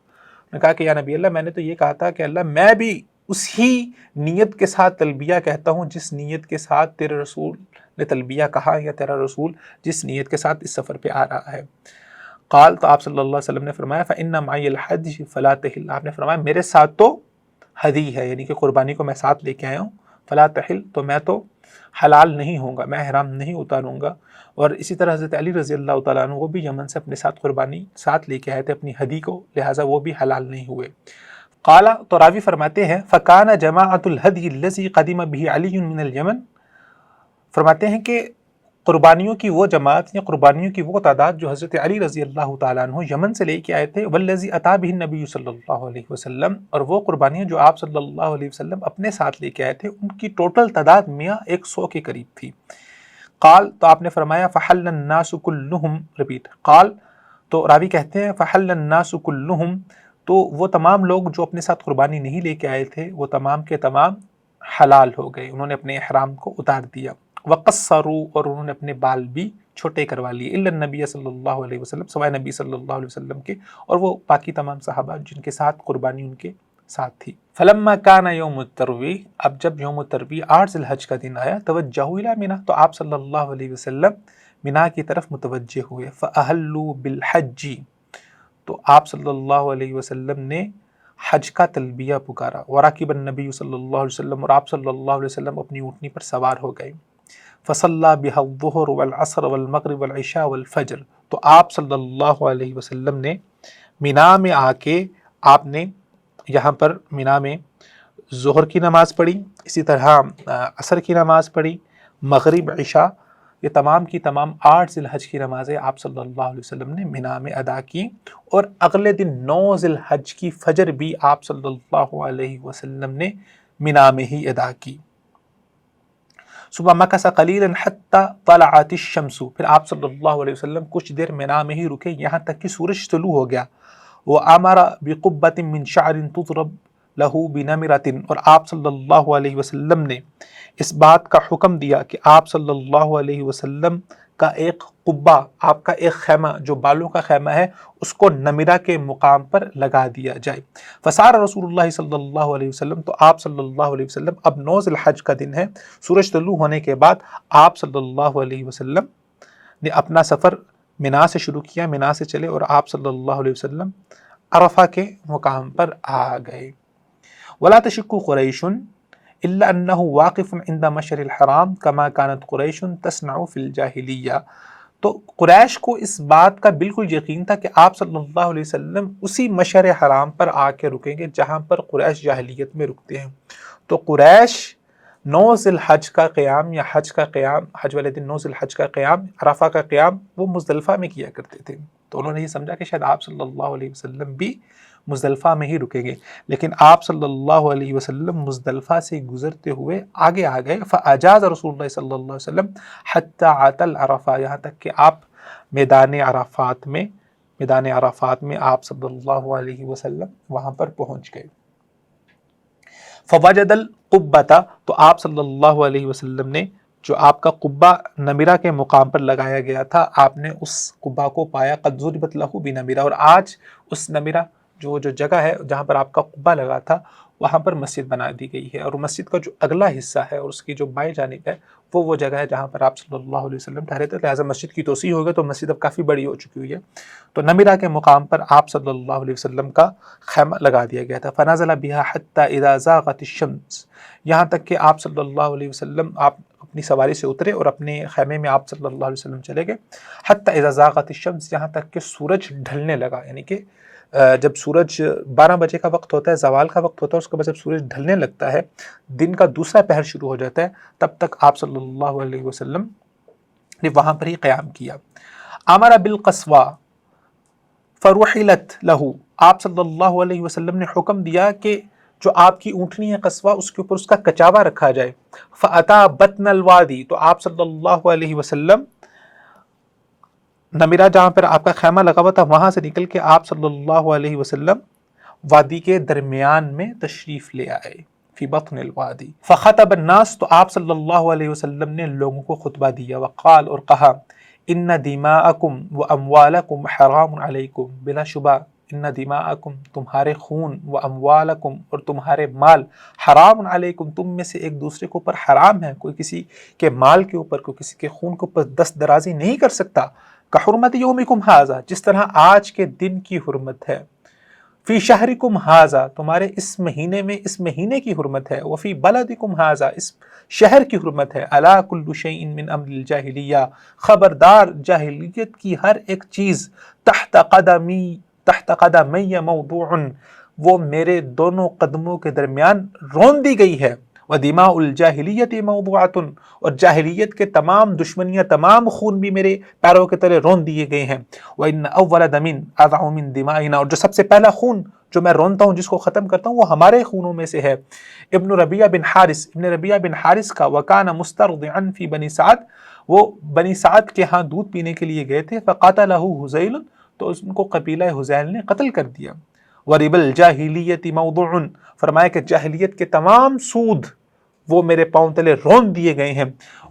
نے کہا کہ یا نبی اللہ، میں نے تو یہ کہا تھا کہ اللہ میں بھی اسی نیت کے ساتھ تلبیہ کہتا ہوں جس نیت کے ساتھ تیرے رسول نے تلبیہ کہا، یا تیرا رسول جس نیت کے ساتھ اس سفر پہ آ رہا ہے۔ قال، تو آپ صلی اللہ علیہ وسلم نے فرمایا فَإِنَّ مَعِيَ الْحَدْيَ فَلَا تَحِلُّ، آپ نے فرمایا میرے ساتھ تو ہدی ہے، یعنی کہ قربانی کو میں ساتھ لے کے آیا ہوں، فلا تحل، تو میں تو حلال نہیں ہوں گا، میں احرام نہیں اتاروں گا۔ اور اسی طرح حضرت علی رضی اللہ تعالیٰ عنہ وہ بھی یمن سے اپنے ساتھ قربانی ساتھ لے کے آئے تھے اپنی ہدی کو، لہٰذا وہ بھی حلال نہیں ہوئے۔ قال، تو راوی فرماتے ہیں فَكَانَ جَمَاعَةُ الْهَدْيِ الَّذِي قَدِمَ بِهِ عَلِيٌّ مِنَ الْيَمَنِ، فرماتے ہیں کہ قربانیوں کی وہ جماعت یا قربانیوں کی وہ تعداد جو حضرت علی رضی اللہ تعالیٰ عنہ یمن سے لے کے آئے تھے، والذی اتی بہ النبی صلی اللہ علیہ وسلم، اور وہ قربانیاں جو آپ صلی اللہ علیہ وسلم اپنے ساتھ لے کے آئے تھے ان کی ٹوٹل تعداد 100 کے قریب تھی۔ قال، تو آپ نے فرمایا فحل الناس کلہم، رپیٹ، قال، تو راوی کہتے ہیں فحل الناس کلہم، تو وہ تمام لوگ جو اپنے ساتھ قربانی نہیں لے کے آئے تھے وہ تمام کے تمام حلال ہو گئے، انہوں نے اپنے احرام کو اتار دیا۔ وقصروا، اور انہوں نے اپنے بال بھی چھوٹے کروا لیے، الا النبی صلی اللہ علیہ وسلم، سوائے نبی صلی اللہ علیہ وسلم کے اور وہ باقی تمام صحابہ جن کے ساتھ قربانی ان کے ساتھ تھی۔ فلما کان یوم الترویہ، اب جب یوم الترویہ 8 ذی الحج کا دن آیا، توجہوا الی منی، تو آپ صلی اللہ علیہ وسلم منا کی طرف متوجہ ہوئے۔ فاحلوا بالحج، تو آپ صلی اللہ علیہ وسلم نے حج کا تلبیہ پکارا۔ وراکب النبی صلی اللہ علیہ وسلم، اور آپ صلی اللہ علیہ وسلم اپنی اونٹنی پر سوار ہو گئے۔ فصلی بها الظہر والعصر والمغرب والعشاء والفجر، تو آپ صلی اللہ علیہ وسلم نے منا میں آ کے آپ نے یہاں پر منا میں ظہر کی نماز پڑھی، اسی طرح عصر کی نماز پڑھی، مغرب، عشاء، یہ تمام کی تمام 8 ذی الحج کی نمازیں آپ صلی اللہ علیہ وسلم نے منا میں ادا کی، اور اگلے دن 9 ذی الحج کی فجر بھی آپ صلی اللہ علیہ وسلم نے منا میں ہی ادا کی۔ صبح مکث قلیلا حتی طلعت الشمس، پھر آپ صلی اللہ علیہ وسلم کچھ دیر منا میں ہی رکے یہاں تک کہ سورج طلوع ہو گیا۔ وَأَمَرَ بِقُبَّةٍ مِّن شَعْرٍ تُضْرَبْ لَهُ بِنَمِرَةٍ، اور آپ صلی اللہ علیہ وسلم نے اس بات کا حکم دیا کہ آپ صلی اللہ علیہ وسلم کا ایک قبہ، آپ کا ایک خیمہ جو بالوں کا خیمہ ہے، اس کو نمرہ کے مقام پر لگا دیا جائے۔ فسار رسول اللہ صلی اللہ علیہ وسلم، تو آپ صلی اللہ علیہ وسلم، اب 9 ذی الحج کا دن ہے، سورج طلوع ہونے کے بعد آپ صلی اللہ علیہ وسلم نے اپنا سفر منا سے شروع کیا، منا سے چلے اور آپ صلی اللہ علیہ وسلم عرفہ کے مقام پر آ گئے۔ ولا تشک قریش الا انه واقف عند مشعر الحرام كما كانت قریش تصنع في الجاہلیہ، تو قریش کو اس بات کا بالکل یقین تھا کہ آپ صلی اللہ علیہ وسلم اسی مشعر حرام پر آ کے رکیں گے جہاں پر قریش جاہلیت میں رکتے ہیں۔ تو قریش 9 ذی الحج کا قیام یا حج کا قیام، حج والے دن 9 ذی الحج کا قیام، عرفہ کا قیام، وہ مزدلفہ میں کیا کرتے تھے۔ تو انہوں نے یہ سمجھا کہ شاید آپ صلی اللہ علیہ وسلم بھی مزدلفہ میں ہی رکیں گے، لیکن آپ صلی اللہ علیہ وسلم مزدلفہ سے گزرتے ہوئے آگے آ گئے۔ فاجاز رسول اللہ صلی اللہ علیہ وسلم حتی عَتَى العرفہ، یہاں تک کہ آپ میدان عرفات میں آپ صلی اللہ علیہ وسلم وہاں پر پہنچ گئے۔ فوجد القبۃ، تو آپ صلی اللہ علیہ وسلم نے جو آپ کا قبہ نمرہ کے مقام پر لگایا گیا تھا، آپ نے اس قبہ کو پایا، قد ضربت لہ بنمرہ، اور آج اس نمرہ جو جگہ ہے جہاں پر آپ کا قبہ لگا تھا وہاں پر مسجد بنا دی گئی ہے، اور مسجد کا جو اگلا حصہ ہے اور اس کی جو بائیں جانب ہے وہ جگہ ہے جہاں پر آپ صلی اللہ علیہ وسلم ٹھہرے تھے، لہٰذا مسجد کی توسیع ہو گئی تو مسجد اب کافی بڑی ہو چکی ہوئی ہے۔ تو نمرہ کے مقام پر آپ صلی اللہ علیہ وسلم کا خیمہ لگا دیا گیا تھا۔ فنزل بها حتى اذا زاغت الشمس، یہاں تک کہ آپ صلی اللہ علیہ وسلم آپ اپنی سواری سے اترے اور اپنے خیمے میں آپ صلی اللہ علیہ وسلم چلے گئے۔ حتی اذا زاغت الشمس، یہاں تک کہ سورج ڈھلنے لگا، یعنی کہ جب سورج 12 بجے کا وقت ہوتا ہے، زوال کا وقت ہوتا ہے، اس کے بعد جب سورج ڈھلنے لگتا ہے، دن کا دوسرا پہر شروع ہو جاتا ہے، تب تک آپ صلی اللہ علیہ وسلم نے وہاں پر ہی قیام کیا۔ امر بالقصوى فرحلت لہ، آپ صلی اللہ علیہ وسلم نے حکم دیا کہ جو آپ کی اونٹنی ہے قصوہ، اس کے اوپر اس کا کچاوا رکھا جائے۔ فأتى بطن الوادی، تو آپ صلی اللہ علیہ وسلم نمیرا جہاں پر آپ کا خیمہ لگا ہوا تھا وہاں سے نکل کے آپ صلی اللہ علیہ وسلم وادی کے درمیان میں تشریف لے آئے، فی بطن الوادی۔ فخطب الناس، تو آپ صلی اللہ علیہ وسلم نے لوگوں کو خطبہ دیا، وقال، اور کہا، ان دماءکم واموالکم حرام علیکم، بلا شبہ ان دماءکم، تمہارے خون، واموالکم، اور تمہارے مال، حرام علیکم، تم میں سے ایک دوسرے کے اوپر حرام ہے، کوئی کسی کے مال کے اوپر، کوئی کسی کے خون کے اوپر دست درازی نہیں کر سکتا۔ کحرمت یومکم ھذا، جس طرح آج کے دن کی حرمت ہے، فی شہرکم ھذا، تمہارے اس مہینے میں اس مہینے کی حرمت ہے، وفی بلدکم ھذا، اس شہر کی حرمت ہے، الا کل شیء من امر الجاہلیہ، خبردار جاہلیت کی ہر ایک چیز، تحت قدمی موضوع، وہ میرے دونوں قدموں کے درمیان رون دی گئی ہے، ودماء الجاہلیت موضوعۃ، اور جاہلیت کے تمام دشمنیاں، تمام خون بھی میرے پیروں کے تلے رون دیے گئے ہیں، وَإِنَّ أَوَّلَ دَمٍ أَضْعُ مِن دِمَائِنَا، اور جو سب سے پہلا خون جو میں رونتا ہوں، جس کو ختم کرتا ہوں، وہ ہمارے خونوں میں سے ہے۔ ابن ربیعہ بن حارث کا، وَكَانَ مُسْتَرْضِعًا فِي بنی سعد، وہ بنی سعد کے ہاں دودھ پینے کے لیے گئے تھے، فَقَتَلَهُ حُذَيْلٌ، تو ان کو قبیلہ حذیل نے قتل کر دیا۔ وَرِبَ الْجَاهِلِيَّةِ مَوْضُوعٌ، فرمایا کہ جاہلیت کے تمام سود وہ میرے پاؤں تلے رون دیے گئے ہیں۔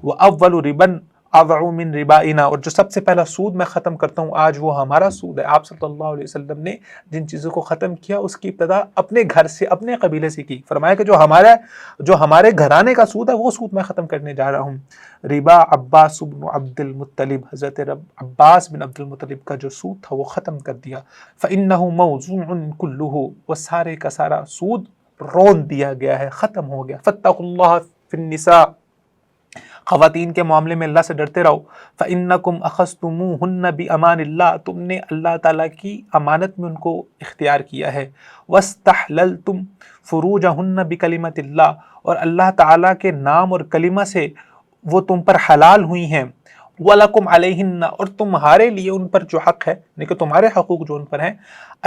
وَأَوَّلُ رِبًا أَضْعُ مِن رِبَائِنَا، اور جو سب سے پہلا سود میں ختم کرتا ہوں آج، وہ ہمارا سود ہے۔ آپ صلی اللہ علیہ وسلم نے جن چیزوں کو ختم کیا، اس کی ابتدا اپنے گھر سے، اپنے قبیلے سے کی۔ فرمایا کہ جو ہمارے گھرانے کا سود ہے، وہ سود میں ختم کرنے جا رہا ہوں۔ ربا عباس بن عبد المطلب، حضرت عباس بن عبد المطلب کا جو سود تھا وہ ختم کر دیا۔ فَإِنَّهُ مَوْضُوعٌ كُلُّهُ، وہ سارے کا سارا سود رون دیا گیا ہے، ختم ہو گیا۔ فَاتَّقُوا اللَّهَ فِي النِّسَاءِ، خواتین کے معاملے میں اللہ سے ڈرتے رہو۔ فَإِنَّكُمْ أَخَذْتُمُوهُنَّ بِأَمَانِ اللَّهِ، تم نے اللہ تعالیٰ کی امانت میں ان کو اختیار کیا ہے۔ وَاسْتَحْلَلْتُمْ فُرُوجَهُنَّ بِكَلِمَةِ اللَّهِ، اور اللہ تعالیٰ کے نام اور کلمہ سے وہ تم پر حلال ہوئی ہیں۔ وَلَكُمْ عَلَيْهِنَّ، اور تمہارے لیے ان پر جو حق ہے، یعنی کہ تمہارے حقوق جو ان پر ہیں،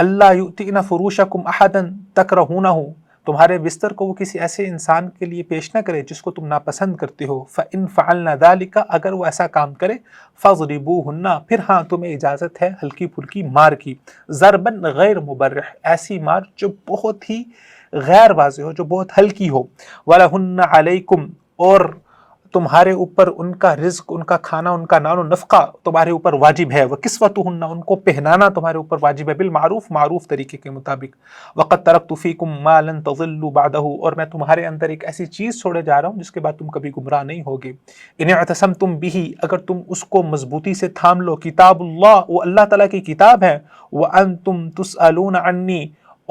اللہ يُؤْتِئْنَ فُرُوشَكُمْ أَحَدًا تَكْرَهُونَهُ، تمہارے بستر کو وہ کسی ایسے انسان کے لیے پیش نہ کرے جس کو تم ناپسند کرتے ہو۔ فَإِن فَعَلْنَ ذَلِكَ، اگر وہ ایسا کام کرے، فَاضْرِبُوهُنَّ، پھر ہاں تمہیں اجازت ہے ہلکی پھلکی مار کی، ضرباً غیر مبرح، ایسی مار جو بہت ہی غیر واضح ہو، جو بہت ہلکی ہو۔ وَلَهُنَّ عَلَيْكُمْ، اور تمہارے اوپر ان کا رزق، ان کا کھانا، ان کا نان و نفقہ تمہارے اوپر واجب ہے۔ وَكِسْوَتُهُنَّ، ان کو پہنانا تمہارے اوپر واجب ہے، بالمعروف، معروف طریقے کے مطابق۔ وَقَدْ تَرَكْتُ فِيكُمْ مَا لَن تَضِلُّوا بَعْدَهُ، اور میں تمہارے اندر ایک ایسی چیز چھوڑے جا رہا ہوں جس کے بعد تم کبھی گمراہ نہیں ہوگے۔ اِنِ اعْتَصَمْتُمْ بِهِ، اگر تم اس کو مضبوطی سے تھام لو، کتاب اللہ، وہ اللہ تعالیٰ کی کتاب ہے، وَأَنْتُمْ تُسْأَلُونَ عَنِّي،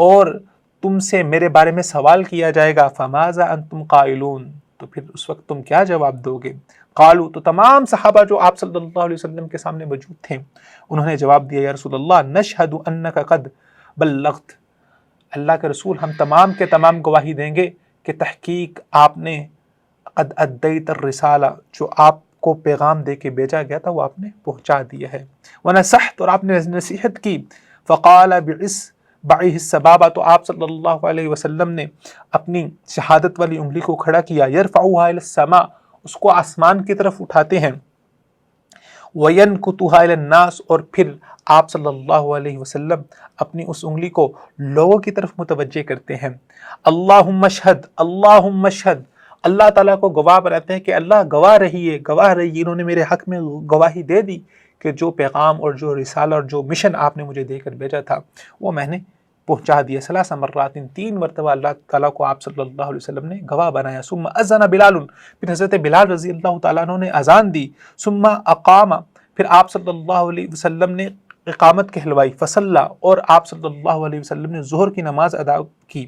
اور تم سے میرے بارے میں سوال کیا جائے گا، فَمَاذَا أَنْتُمْ قَائِلُونَ، تو پھر اس وقت تم کیا جواب دو گے؟ قالوا، تو تمام صحابہ جو آپ صلی اللہ علیہ وسلم کے سامنے موجود تھے، انہوں نے جواب دیا، یا رسول اللہ، نشہد انک قد بلغت، اللہ کے رسول، ہم تمام کے تمام گواہی دیں گے کہ تحقیق آپ نے قد ادیت الرسالہ، جو آپ کو پیغام دے کے بھیجا گیا تھا وہ آپ نے پہنچا دیا ہے، ونصحت، اور آپ نے نصیحت کی، فقال بعیہ السبابہ، تو آپ صلی اللہ علیہ وسلم نے اپنی شہادت والی انگلی کو کھڑا کیا، یرفعها الی السماء، اس کو آسمان کی طرف اٹھاتے ہیں، وَيَنْكُتُهَا إِلَى النَّاسِ، اور پھر آپ صلی اللہ علیہ وسلم اپنی اس انگلی کو لوگوں کی طرف متوجہ کرتے ہیں۔ اللہم اشہد، اللہم اشہد، اللہ تعالیٰ کو گواہ بناتے ہیں کہ اللہ گواہ رہیے، گواہ رہیے، انہوں نے میرے حق میں گواہی دے دی کہ جو پیغام اور جو رسالہ اور جو مشن آپ نے مجھے دے کر بھیجا تھا وہ میں نے پہنچا دیا۔ ثلاث مرات، 3 مرتبہ اللہ تعالیٰ کو آپ صلی اللہ علیہ وسلم نے گواہ بنایا۔ ثم اذن بلال، پھر حضرت بلال رضی اللہ تعالیٰ عنہ نے اذان دی۔ ثم اقام، پھر آپ صلی اللہ علیہ وسلم نے اقامت کہلوائی۔ فصلی، اور آپ صلی اللہ علیہ وسلم نے ظہر کی نماز ادا کی۔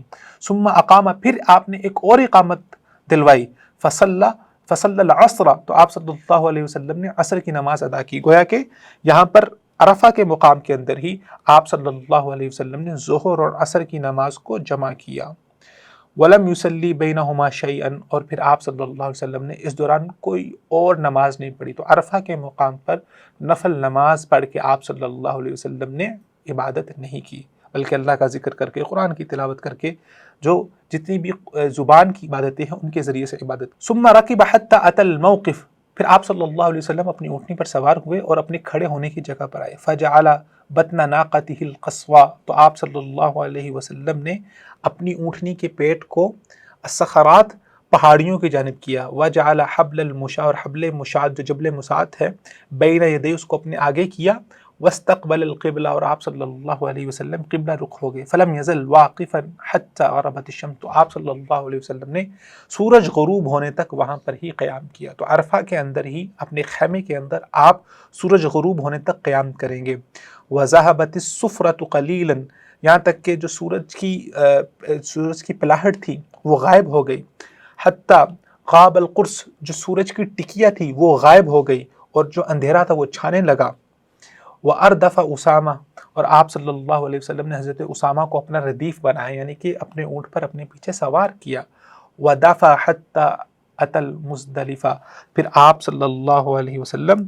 ثم اقام، پھر آپ نے ایک اور اقامت دلوائی۔ فصلی العصر، تو آپ صلی اللہ علیہ وسلم نے عصر کی نماز ادا کی۔ گویا کہ یہاں پر عرفہ کے مقام کے اندر ہی آپ صلی اللہ علیہ وسلم نے ظہر اور عصر کی نماز کو جمع کیا. ولم یصلی بینہما شیئا، اور پھر آپ صلی اللہ علیہ وسلم نے اس دوران کوئی اور نماز نہیں پڑھی. تو عرفہ کے مقام پر نفل نماز پڑھ کے آپ صلی اللہ علیہ وسلم نے عبادت نہیں کی، بلکہ اللہ کا ذکر کر کے، قرآن کی تلاوت کر کے، جو جتنی بھی زبان کی عبادتیں ہیں ان کے ذریعے سے عبادت. ثم رکب حتی اتی الموقف، پھر آپ صلی اللہ علیہ وسلم اپنی اونٹنی پر سوار ہوئے اور اپنے کھڑے ہونے کی جگہ پر آئے. فجعل بطن ناقتہ القصواء، تو آپ صلی اللہ علیہ وسلم نے اپنی اونٹنی کے پیٹ کو الصخرات، پہاڑیوں کی جانب کیا. وجعل حبل المشاة، اور حبل مشاة جو جبل مساعد ہے، بین یدی، اس کو اپنے آگے کیا. واستقبل القبلہ، اور آپ صلی اللہ علیہ وسلم قبلہ رخ ہو گئے. فلم یزل واقفا حتی غربت الشمس، تو آپ صلی اللہ علیہ وسلم نے سورج غروب ہونے تک وہاں پر ہی قیام کیا. تو عرفہ کے اندر ہی اپنے خیمے کے اندر آپ سورج غروب ہونے تک قیام کریں گے. وذهبت الصفرة قلیلا، یہاں تک کہ جو سورج کی پلاہٹ تھی وہ غائب ہو گئی. حتی غاب القرص، جو سورج کی ٹکیا تھی وہ غائب ہو گئی اور جو اندھیرا تھا وہ چھانے لگا. وَأَرْدَفَ أُسَامَةَ، اور آپ صلی اللہ علیہ وسلم نے حضرت اسامہ کو اپنا ردیف بنایا، یعنی کہ اپنے اونٹ پر اپنے پیچھے سوار کیا. وَدَفَ حَتَّى أَتَى الْمُزْدَلِفَةَ، پھر آپ صلی اللہ علیہ وسلم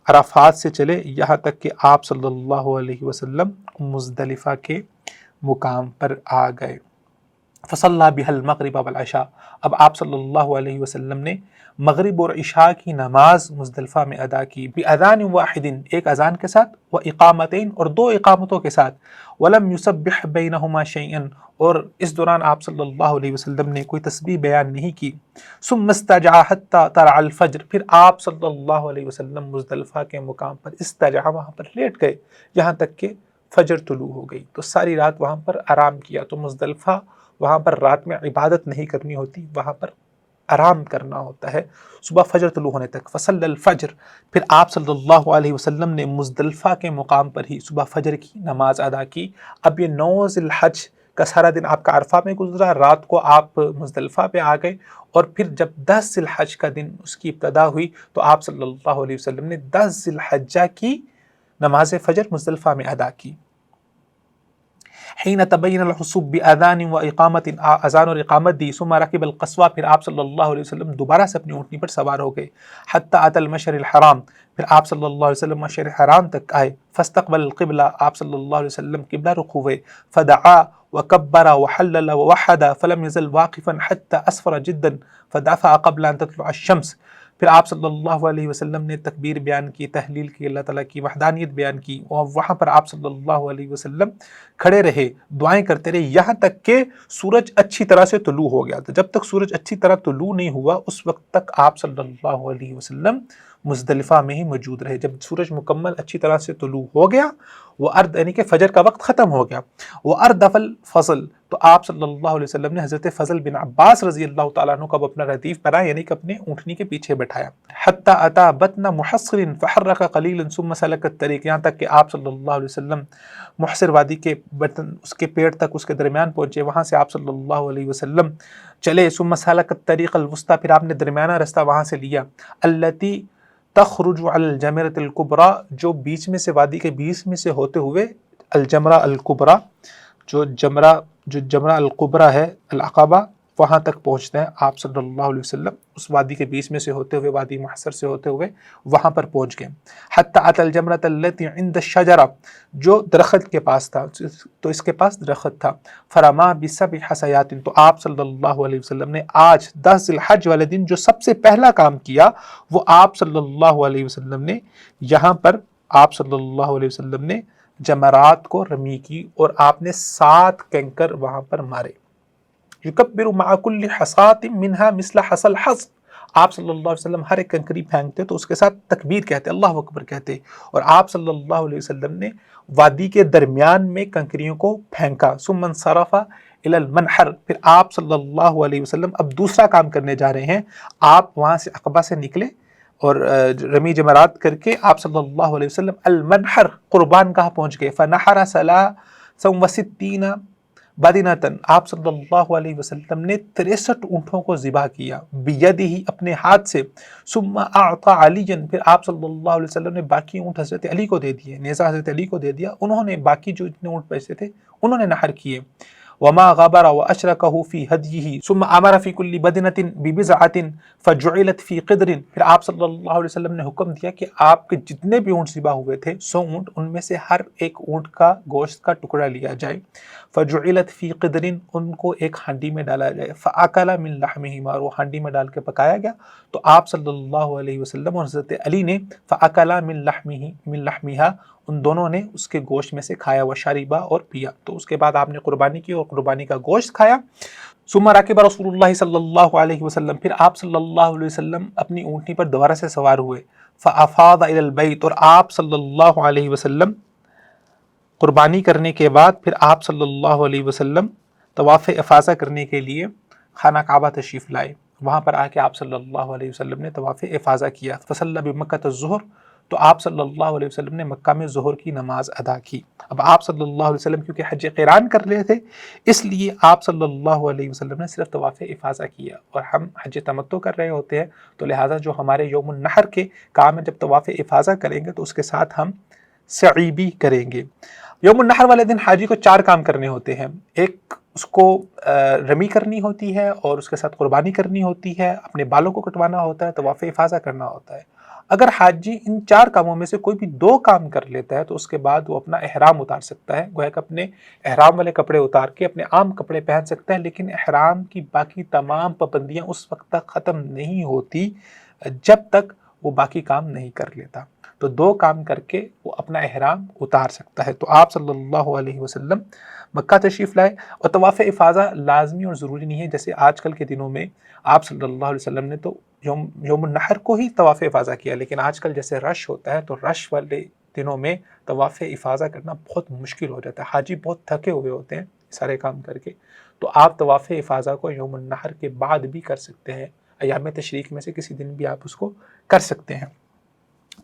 عرفات سے چلے یہاں تک کہ آپ صلی اللہ علیہ وسلم مزدلفہ کے مقام پر آ گئے. فصلی بها المغرب والعشاء، اب آپ صلی اللہ علیہ وسلم نے مغرب اور عشاء کی نماز مزدلفہ میں ادا کی. بأذان واحد، ایک اذان کے ساتھ، وإقامتین، اور دو اقامتوں کے ساتھ. ولم یسبح بینہما شیئا، اور اس دوران آپ صلی اللہ علیہ وسلم نے کوئی تسبیح بیان نہیں کی. ثم استجع حتی طلع الفجر، پھر آپ صلی اللہ علیہ وسلم مزدلفہ کے مقام پر استجع، وہاں پر لیٹ گئے یہاں تک کہ فجر طلوع ہو گئی. تو ساری رات وہاں پر آرام کیا. تو مزدلفہ وہاں پر رات میں عبادت نہیں کرنی ہوتی، وہاں پر آرام کرنا ہوتا ہے صبح فجر طلوع ہونے تک. فصلی الفجر، پھر آپ صلی اللہ علیہ وسلم نے مزدلفہ کے مقام پر ہی صبح فجر کی نماز ادا کی. اب یہ 9 ذی الحج کا سارا دن آپ کا عرفہ میں گزرا، رات کو آپ مزدلفہ پہ آ گئے، اور پھر جب 10 ذی الحج کا دن اس کی ابتدا ہوئی تو آپ صلی اللہ علیہ وسلم نے 10 ذی الحجہ کی نماز فجر مزدلفہ میں ادا کی. حین تبین الحصوب بأذان و اقامت، اذان اور اقامت دی. ثم رکب القصوى، پھر آپ صلی اللہ علیہ وسلم دوبارہ سے اپنی اونٹنی پر سوار ہو گئے. حتی اتى المشعر الحرام، پھر آپ صلی اللہ علیہ وسلم مشعر حرام تک آئے. فاستقبل القبلہ، آپ صلی اللہ علیہ وسلم قبلہ رخ ہوئے. فدعا وکبر وحلل ووحد فلم یزل واقفا حتی اسفر جدا فدفع قبل ان تطلع الشمس، پھر آپ صلی اللہ علیہ وسلم نے تکبیر بیان کی، تحلیل کی، اللہ تعالیٰ کی وحدانیت بیان کی، اور وہاں پر آپ صلی اللہ علیہ وسلم کھڑے رہے، دعائیں کرتے رہے یہاں تک کہ سورج اچھی طرح سے طلوع ہو گیا. تو جب تک سورج اچھی طرح طلوع نہیں ہوا اس وقت تک آپ صلی اللہ علیہ وسلم مزدلفہ میں ہی موجود رہے. جب سورج مکمل اچھی طرح سے طلوع ہو گیا، وہ یعنی کہ فجر کا وقت ختم ہو گیا. وہ اردف الفضل، تو آپ صلی اللہ علیہ وسلم نے حضرت فضل بن عباس رضی اللہ تعالیٰ عنہ کو اپنا ردیف بنایا، یعنی کہ اپنے اونٹنی کے پیچھے بٹھایا. حتی اتا بطن محصر فحرک قلیلا ثم سلک الطریق، یہاں تک کہ آپ صلی اللہ علیہ وسلم محصر وادی کے بطن، اس کے پیٹ تک، اس کے درمیان پہنچے. وہاں سے آپ صلی اللہ علیہ وسلم چلے. ثم سلک الطریق الوسطی، پھر آپ نے درمیانہ رستہ وہاں سے لیا. التی تخرج علی الجمرۃ الکبریٰ، جو بیچ میں سے، وادی کے بیچ میں سے ہوتے ہوئے، الجمرہ الکبریٰ، جو جمرہ الکبریٰ ہے العقبہ، وہاں تک پہنچتے ہیں آپ صلی اللہ علیہ وسلم. اس وادی کے بیچ میں سے ہوتے ہوئے، وادی محصر سے ہوتے ہوئے وہاں پر پہنچ گئے. حتی اتی الجمرۃ التی عند الشجرہ، جو درخت کے پاس تھا، تو اس کے پاس درخت تھا. فرما بسبع حصیات، تو آپ صلی اللہ علیہ وسلم نے آج 10 ذی الحج والے دن جو سب سے پہلا کام کیا وہ آپ صلی اللہ علیہ وسلم نے یہاں پر، آپ صلی اللہ علیہ وسلم نے جمرات کو رمی کی، اور آپ نے 7 کنکر وہاں پر مارے. یکبر مع کل حصاۃ منها مثل حصى الحصى، آپ صلی اللہ علیہ وسلم ہر ایک کنکری پھینکتے تو اس کے ساتھ تکبیر کہتے، اللہ اکبر کہتے. اور آپ صلی اللہ علیہ وسلم نے وادی کے درمیان میں کنکریوں کو پھینکا. ثم انصرف الى المنحر، پھر آپ صلی اللہ علیہ وسلم اب دوسرا کام کرنے جا رہے ہیں. آپ وہاں سے عقبہ سے نکلے اور رمی جمرات کر کے آپ صلی اللہ علیہ وسلم المنحر، قربان گاہ پہنچ گئے. فنحر 63 بدینتن آپ صلی اللہ علیہ وسلم نے 63 اونٹوں کو ذبح کیا بیدہی اپنے ہاتھ سے، ثم اعطى علیا پھر آپ صلی اللہ علیہ وسلم نے باقی اونٹ حضرت علی کو دے دیے، نیزہ حضرت علی کو دے دیا، انہوں نے باقی جو اتنے اونٹ بچے تھے انہوں نے نحر کیے۔ وما غبر واشركه في هديه ثم امر في كل بدنة ببضعة فجعلت في قدر پھر آپ صلی اللہ علیہ وسلم نے حکم دیا کہ آپ کے جتنے بھی اونٹ ذبح ہوئے تھے 100 اونٹ، ان میں سے ہر ایک اونٹ کا گوشت کا ٹکڑا لیا جائے، فجعلت في قدر ان کو ایک ہانڈی میں ڈالا جائے، فاکل من لحمهما اور وہ ہانڈی میں ڈال کے پکایا گیا، تو آپ صلی اللہ علیہ وسلم اور حضرت علی نے فاکل من لحمها ان دونوں نے اس کے گوشت میں سے کھایا، وشربا اور پیا، تو اس کے بعد آپ نے قربانی کی اور قربانی کا گوشت کھایا۔ ثم رکب رسول اللہ صلی اللہ علیہ وسلم پھر آپ صلی اللہ علیہ وسلم اپنی اونٹنی پر دوبارہ سے سوار ہوئے، فافاض الی البیت اور آپ صلی اللہ علیہ وسلم قربانی کرنے کے بعد پھر آپ صلی اللہ علیہ وسلم طواف افاضہ کرنے کے لیے خانہ کعبہ تشریف لائے، وہاں پر آ کے آپ صلی اللہ علیہ وسلم نے طواف افاضہ کیا، فصلی بمکۃ الظہر تو آپ صلی اللہ علیہ وسلم نے مکہ میں ظہر کی نماز ادا کی۔ اب آپ صلی اللہ علیہ وسلم کیونکہ حج قران کر رہے تھے اس لیے آپ صلی اللہ علیہ وسلم نے صرف طواف افاضہ کیا، اور ہم حج تمتع کر رہے ہوتے ہیں تو لہٰذا جو ہمارے یوم النحر کے کام ہے جب طواف افاضہ کریں گے تو اس کے ساتھ ہم سعی بھی کریں گے۔ یوم النحر والے دن حاجی کو 4 کام کرنے ہوتے ہیں، ایک اس کو رمی کرنی ہوتی ہے اور اس کے ساتھ قربانی کرنی ہوتی ہے، اپنے بالوں کو کٹوانا ہوتا ہے، طواف افاضہ کرنا ہوتا ہے۔ اگر حاجی ان 4 کاموں میں سے کوئی بھی 2 کام کر لیتا ہے تو اس کے بعد وہ اپنا احرام اتار سکتا ہے، گویا کہ اپنے احرام والے کپڑے اتار کے اپنے عام کپڑے پہن سکتا ہے، لیکن احرام کی باقی تمام پابندیاں اس وقت تک ختم نہیں ہوتی جب تک وہ باقی کام نہیں کر لیتا، تو 2 کام کر کے وہ اپنا احرام اتار سکتا ہے۔ تو آپ صلی اللہ علیہ وسلم مکہ تشریف لائے، اور طواف افاضہ لازمی اور ضروری نہیں ہے جیسے آج کل کے دنوں میں آپ صلی اللہ علیہ وسلم نے تو یوم النحر کو ہی طواف افاضہ کیا، لیکن آج کل جیسے رش ہوتا ہے تو رش والے دنوں میں طواف افاضہ کرنا بہت مشکل ہو جاتا ہے، حاجی بہت تھکے ہوئے ہوتے ہیں سارے کام کر کے، تو آپ طواف افاضہ کو یوم النحر کے بعد بھی کر سکتے ہیں، ایام تشریق میں سے کسی دن بھی آپ اس کو کر سکتے ہیں۔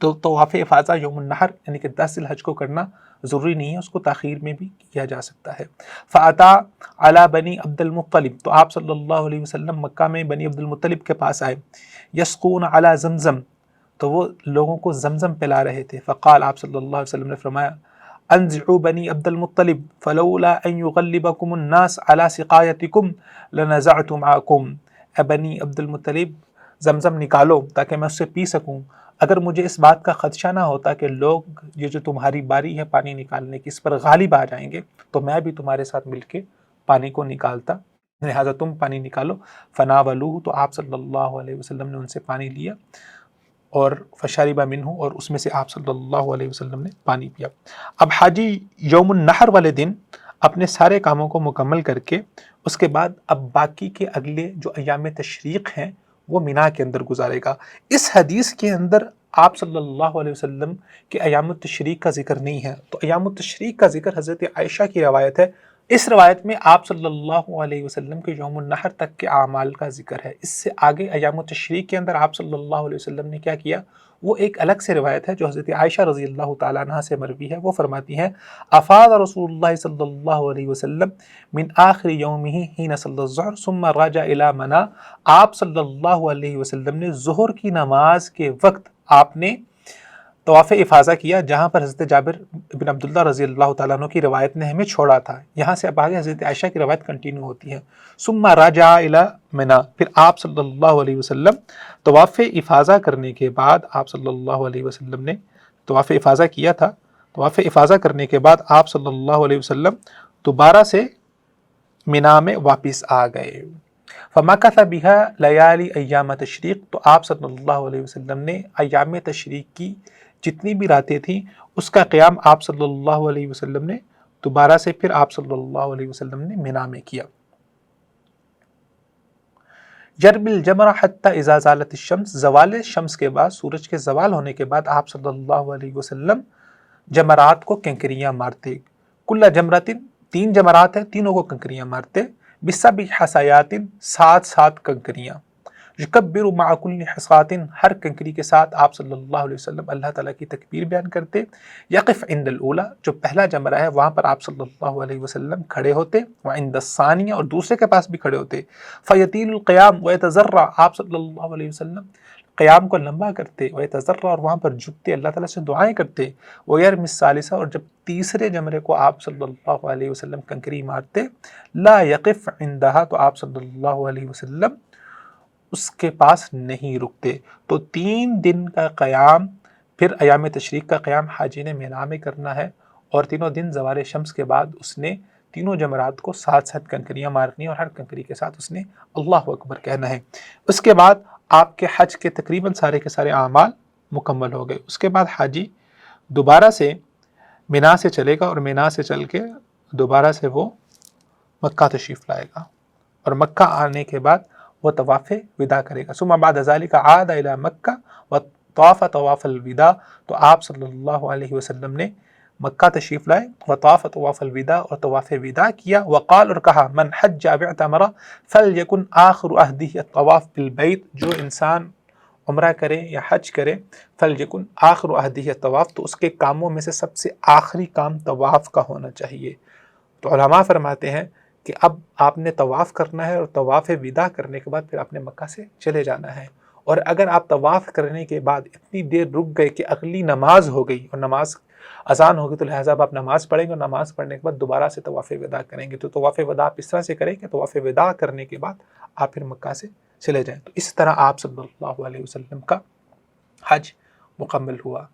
تو طواف افاضہ یوم النحر یعنی کہ 10 ذی الحج کو کرنا ضروری نہیں ہے، اس کو تاخیر میں بھی کیا جا سکتا ہے۔ فَأَتَى عَلَى بنی عبد المطلب تو آپ صلی اللہ علیہ وسلم مکہ میں بنی عبد المطلب کے پاس آئے، یسقون علی زمزم تو وہ لوگوں کو زمزم پلا رہے تھے، فقال آپ صلی اللہ علیہ وسلم نے فرمایا انزعوا بنی عبد المطلب فلولا ان يغلبكم الناس على سقایتكم لنزعت معكم، اے بنی عبد المطلب زمزم نکالو تاکہ میں اس سے پی سکوں، اگر مجھے اس بات کا خدشہ نہ ہوتا کہ لوگ یہ جو تمہاری باری ہے پانی نکالنے کی اس پر غالب آ جائیں گے تو میں بھی تمہارے ساتھ مل کے پانی کو نکالتا، لہٰذا تم پانی نکالو۔ فناولوہ تو آپ صلی اللہ علیہ وسلم نے ان سے پانی لیا، اور فشرب منہ اور اس میں سے آپ صلی اللہ علیہ وسلم نے پانی پیا۔ اب حاجی یوم النحر والے دن اپنے سارے کاموں کو مکمل کر کے اس کے بعد اب باقی کے اگلے جو ایام تشریق ہیں وہ مینا کے اندر گزارے گا۔ اس حدیث کے اندر آپ صلی اللہ علیہ وسلم کے ایام التشریق کا ذکر نہیں ہے، تو ایام التشریق کا ذکر حضرت عائشہ کی روایت ہے، اس روایت میں آپ صلی اللہ علیہ وسلم کے یوم النحر تک کے اعمال کا ذکر ہے، اس سے آگے ایام التشریق کے اندر آپ صلی اللہ علیہ وسلم نے کیا کیا وہ ایک الگ سے روایت ہے جو حضرت عائشہ رضی اللہ تعالیٰ عنہ سے مروی ہے، وہ فرماتی ہیں افاض رسول اللہ صلی اللہ علیہ وسلم من آخر یومہ حین صلی الظہر ثم رجع الی منی، آپ صلی اللہ علیہ وسلم نے ظہر کی نماز کے وقت آپ نے طواف افاضہ کیا، جہاں پر حضرت جابر بن عبداللہ رضی اللہ تعالیٰ عنہ کی روایت نے ہمیں چھوڑا تھا، یہاں سے اب آگے حضرت عائشہ کی روایت کنٹینیو ہوتی ہے۔ ثم رجع الی منی پھر آپ صلی اللہ علیہ وسلم طواف افاضہ کرنے کے بعد آپ صلی اللہ علیہ وسلم نے طواف افاضہ کیا تھا، طواف افاضہ کرنے کے بعد آپ صلی اللہ علیہ وسلم دوبارہ سے مینا میں واپس آ گئے۔ فمکث بها لیالی ایام تشریق تو آپ صلی اللہ علیہ وسلم نے ایام تشریق کی جتنی بھی راتیں تھیں اس کا قیام آپ صلی اللہ علیہ وسلم نے دوبارہ سے پھر آپ صلی اللہ علیہ وسلم نے مینا میں کیا۔ یرمی الجمر حتی اذا زالت الشمس زوال شمس کے بعد، سورج کے زوال ہونے کے بعد آپ صلی اللہ علیہ وسلم جمرات کو کنکریاں مارتے، کل جمرات 3 جمرات ہیں، تینوں کو کنکریاں مارتے، بسبع حصیات 7 کنکریاں، یکبر مع کل حصات، ہر کنکری کے ساتھ آپ صلی اللہ علیہ وسلم اللہ تعالیٰ کی تکبیر بیان کرتے، یقف عند الاولی، جو پہلا جمرہ ہے وہاں پر آپ صلی اللہ علیہ وسلم کھڑے ہوتے، وعند الثانیہ، اور دوسرے کے پاس بھی کھڑے ہوتے، فیطیل القیام ویتضرع، آپ صلی اللہ علیہ وسلم قیام کو لمبا کرتے، ویتضرع، اور وہاں پر جھکتے اللہ تعالیٰ سے دعائیں کرتے، ویرمی الثالثہ، اور جب تیسرے جمرے کو آپ صلی اللہ علیہ وسلم کنکری مارتے، لا یقف عندها، تو آپ صلی اللہ علیہ وسلم اس کے پاس نہیں رکتے۔ تو 3 دن کا قیام، پھر ایام تشریق کا قیام حاجی نے مینا میں کرنا ہے، اور تینوں دن زوال شمس کے بعد اس نے تینوں جمرات کو ساتھ ساتھ کنکریاں مارنی، اور ہر کنکری کے ساتھ اس نے اللہ اکبر کہنا ہے۔ اس کے بعد آپ کے حج کے تقریباً سارے کے سارے اعمال مکمل ہو گئے۔ اس کے بعد حاجی دوبارہ سے مینا سے چلے گا، اور مینا سے چل کے دوبارہ سے وہ مکہ تشریف لائے گا، اور مکہ آنے کے بعد وہ طواف وداع کرے گا۔ ثم بعد ذلك عاد الى مکہ وطاف طواف الوداع، تو آپ صلی اللہ علیہ وسلم نے مکہ تشریف لائے، وطاف طواف الوداع، اور طواف وداع کیا، وقال، اور کہا، من حج او اعتمر فلیکن آخر عہدہ الطواف بالبیت، جو انسان عمرہ کرے یا حج کرے، فلیکن آخر عہدہ الطواف، تو اس کے کاموں میں سے سب سے آخری کام طواف کا ہونا چاہیے۔ تو علماء فرماتے ہیں کہ اب آپ نے طواف کرنا ہے، اور طواف وداع کرنے کے بعد پھر آپ نے مکہ سے چلے جانا ہے، اور اگر آپ طواف کرنے کے بعد اتنی دیر رک گئے کہ اگلی نماز ہو گئی اور نماز اذان ہوگی، تو لہٰذا آپ نماز پڑھیں گے، اور نماز پڑھنے کے بعد دوبارہ سے طواف وداع کریں گے۔ تو طواف وداع آپ اس طرح سے کریں کہ طواف وداع کرنے کے بعد آپ پھر مکہ سے چلے جائیں۔ تو اس طرح آپ صلی اللہ علیہ وسلم کا حج مکمل ہوا۔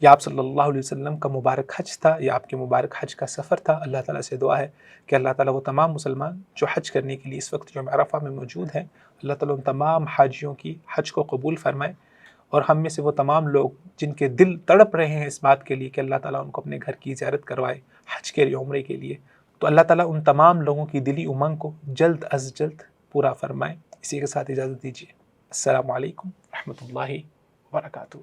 یہ آپ صلی اللہ علیہ وسلم کا مبارک حج تھا، یہ آپ کے مبارک حج کا سفر تھا۔ اللہ تعالیٰ سے دعا ہے کہ اللہ تعالیٰ وہ تمام مسلمان جو حج کرنے کے لیے اس وقت یوم عرفہ میں موجود ہیں، اللہ تعالیٰ ان تمام حاجیوں کی حج کو قبول فرمائے، اور ہم میں سے وہ تمام لوگ جن کے دل تڑپ رہے ہیں اس بات کے لیے کہ اللہ تعالیٰ ان کو اپنے گھر کی زیارت کروائے حج کے لیے، عمرے کے لیے، تو اللہ تعالیٰ ان تمام لوگوں کی دلی امنگ کو جلد از جلد پورا فرمائے۔ اسی کے ساتھ اجازت دیجیے۔ السلام علیکم رحمۃ اللہ وبرکاتہ۔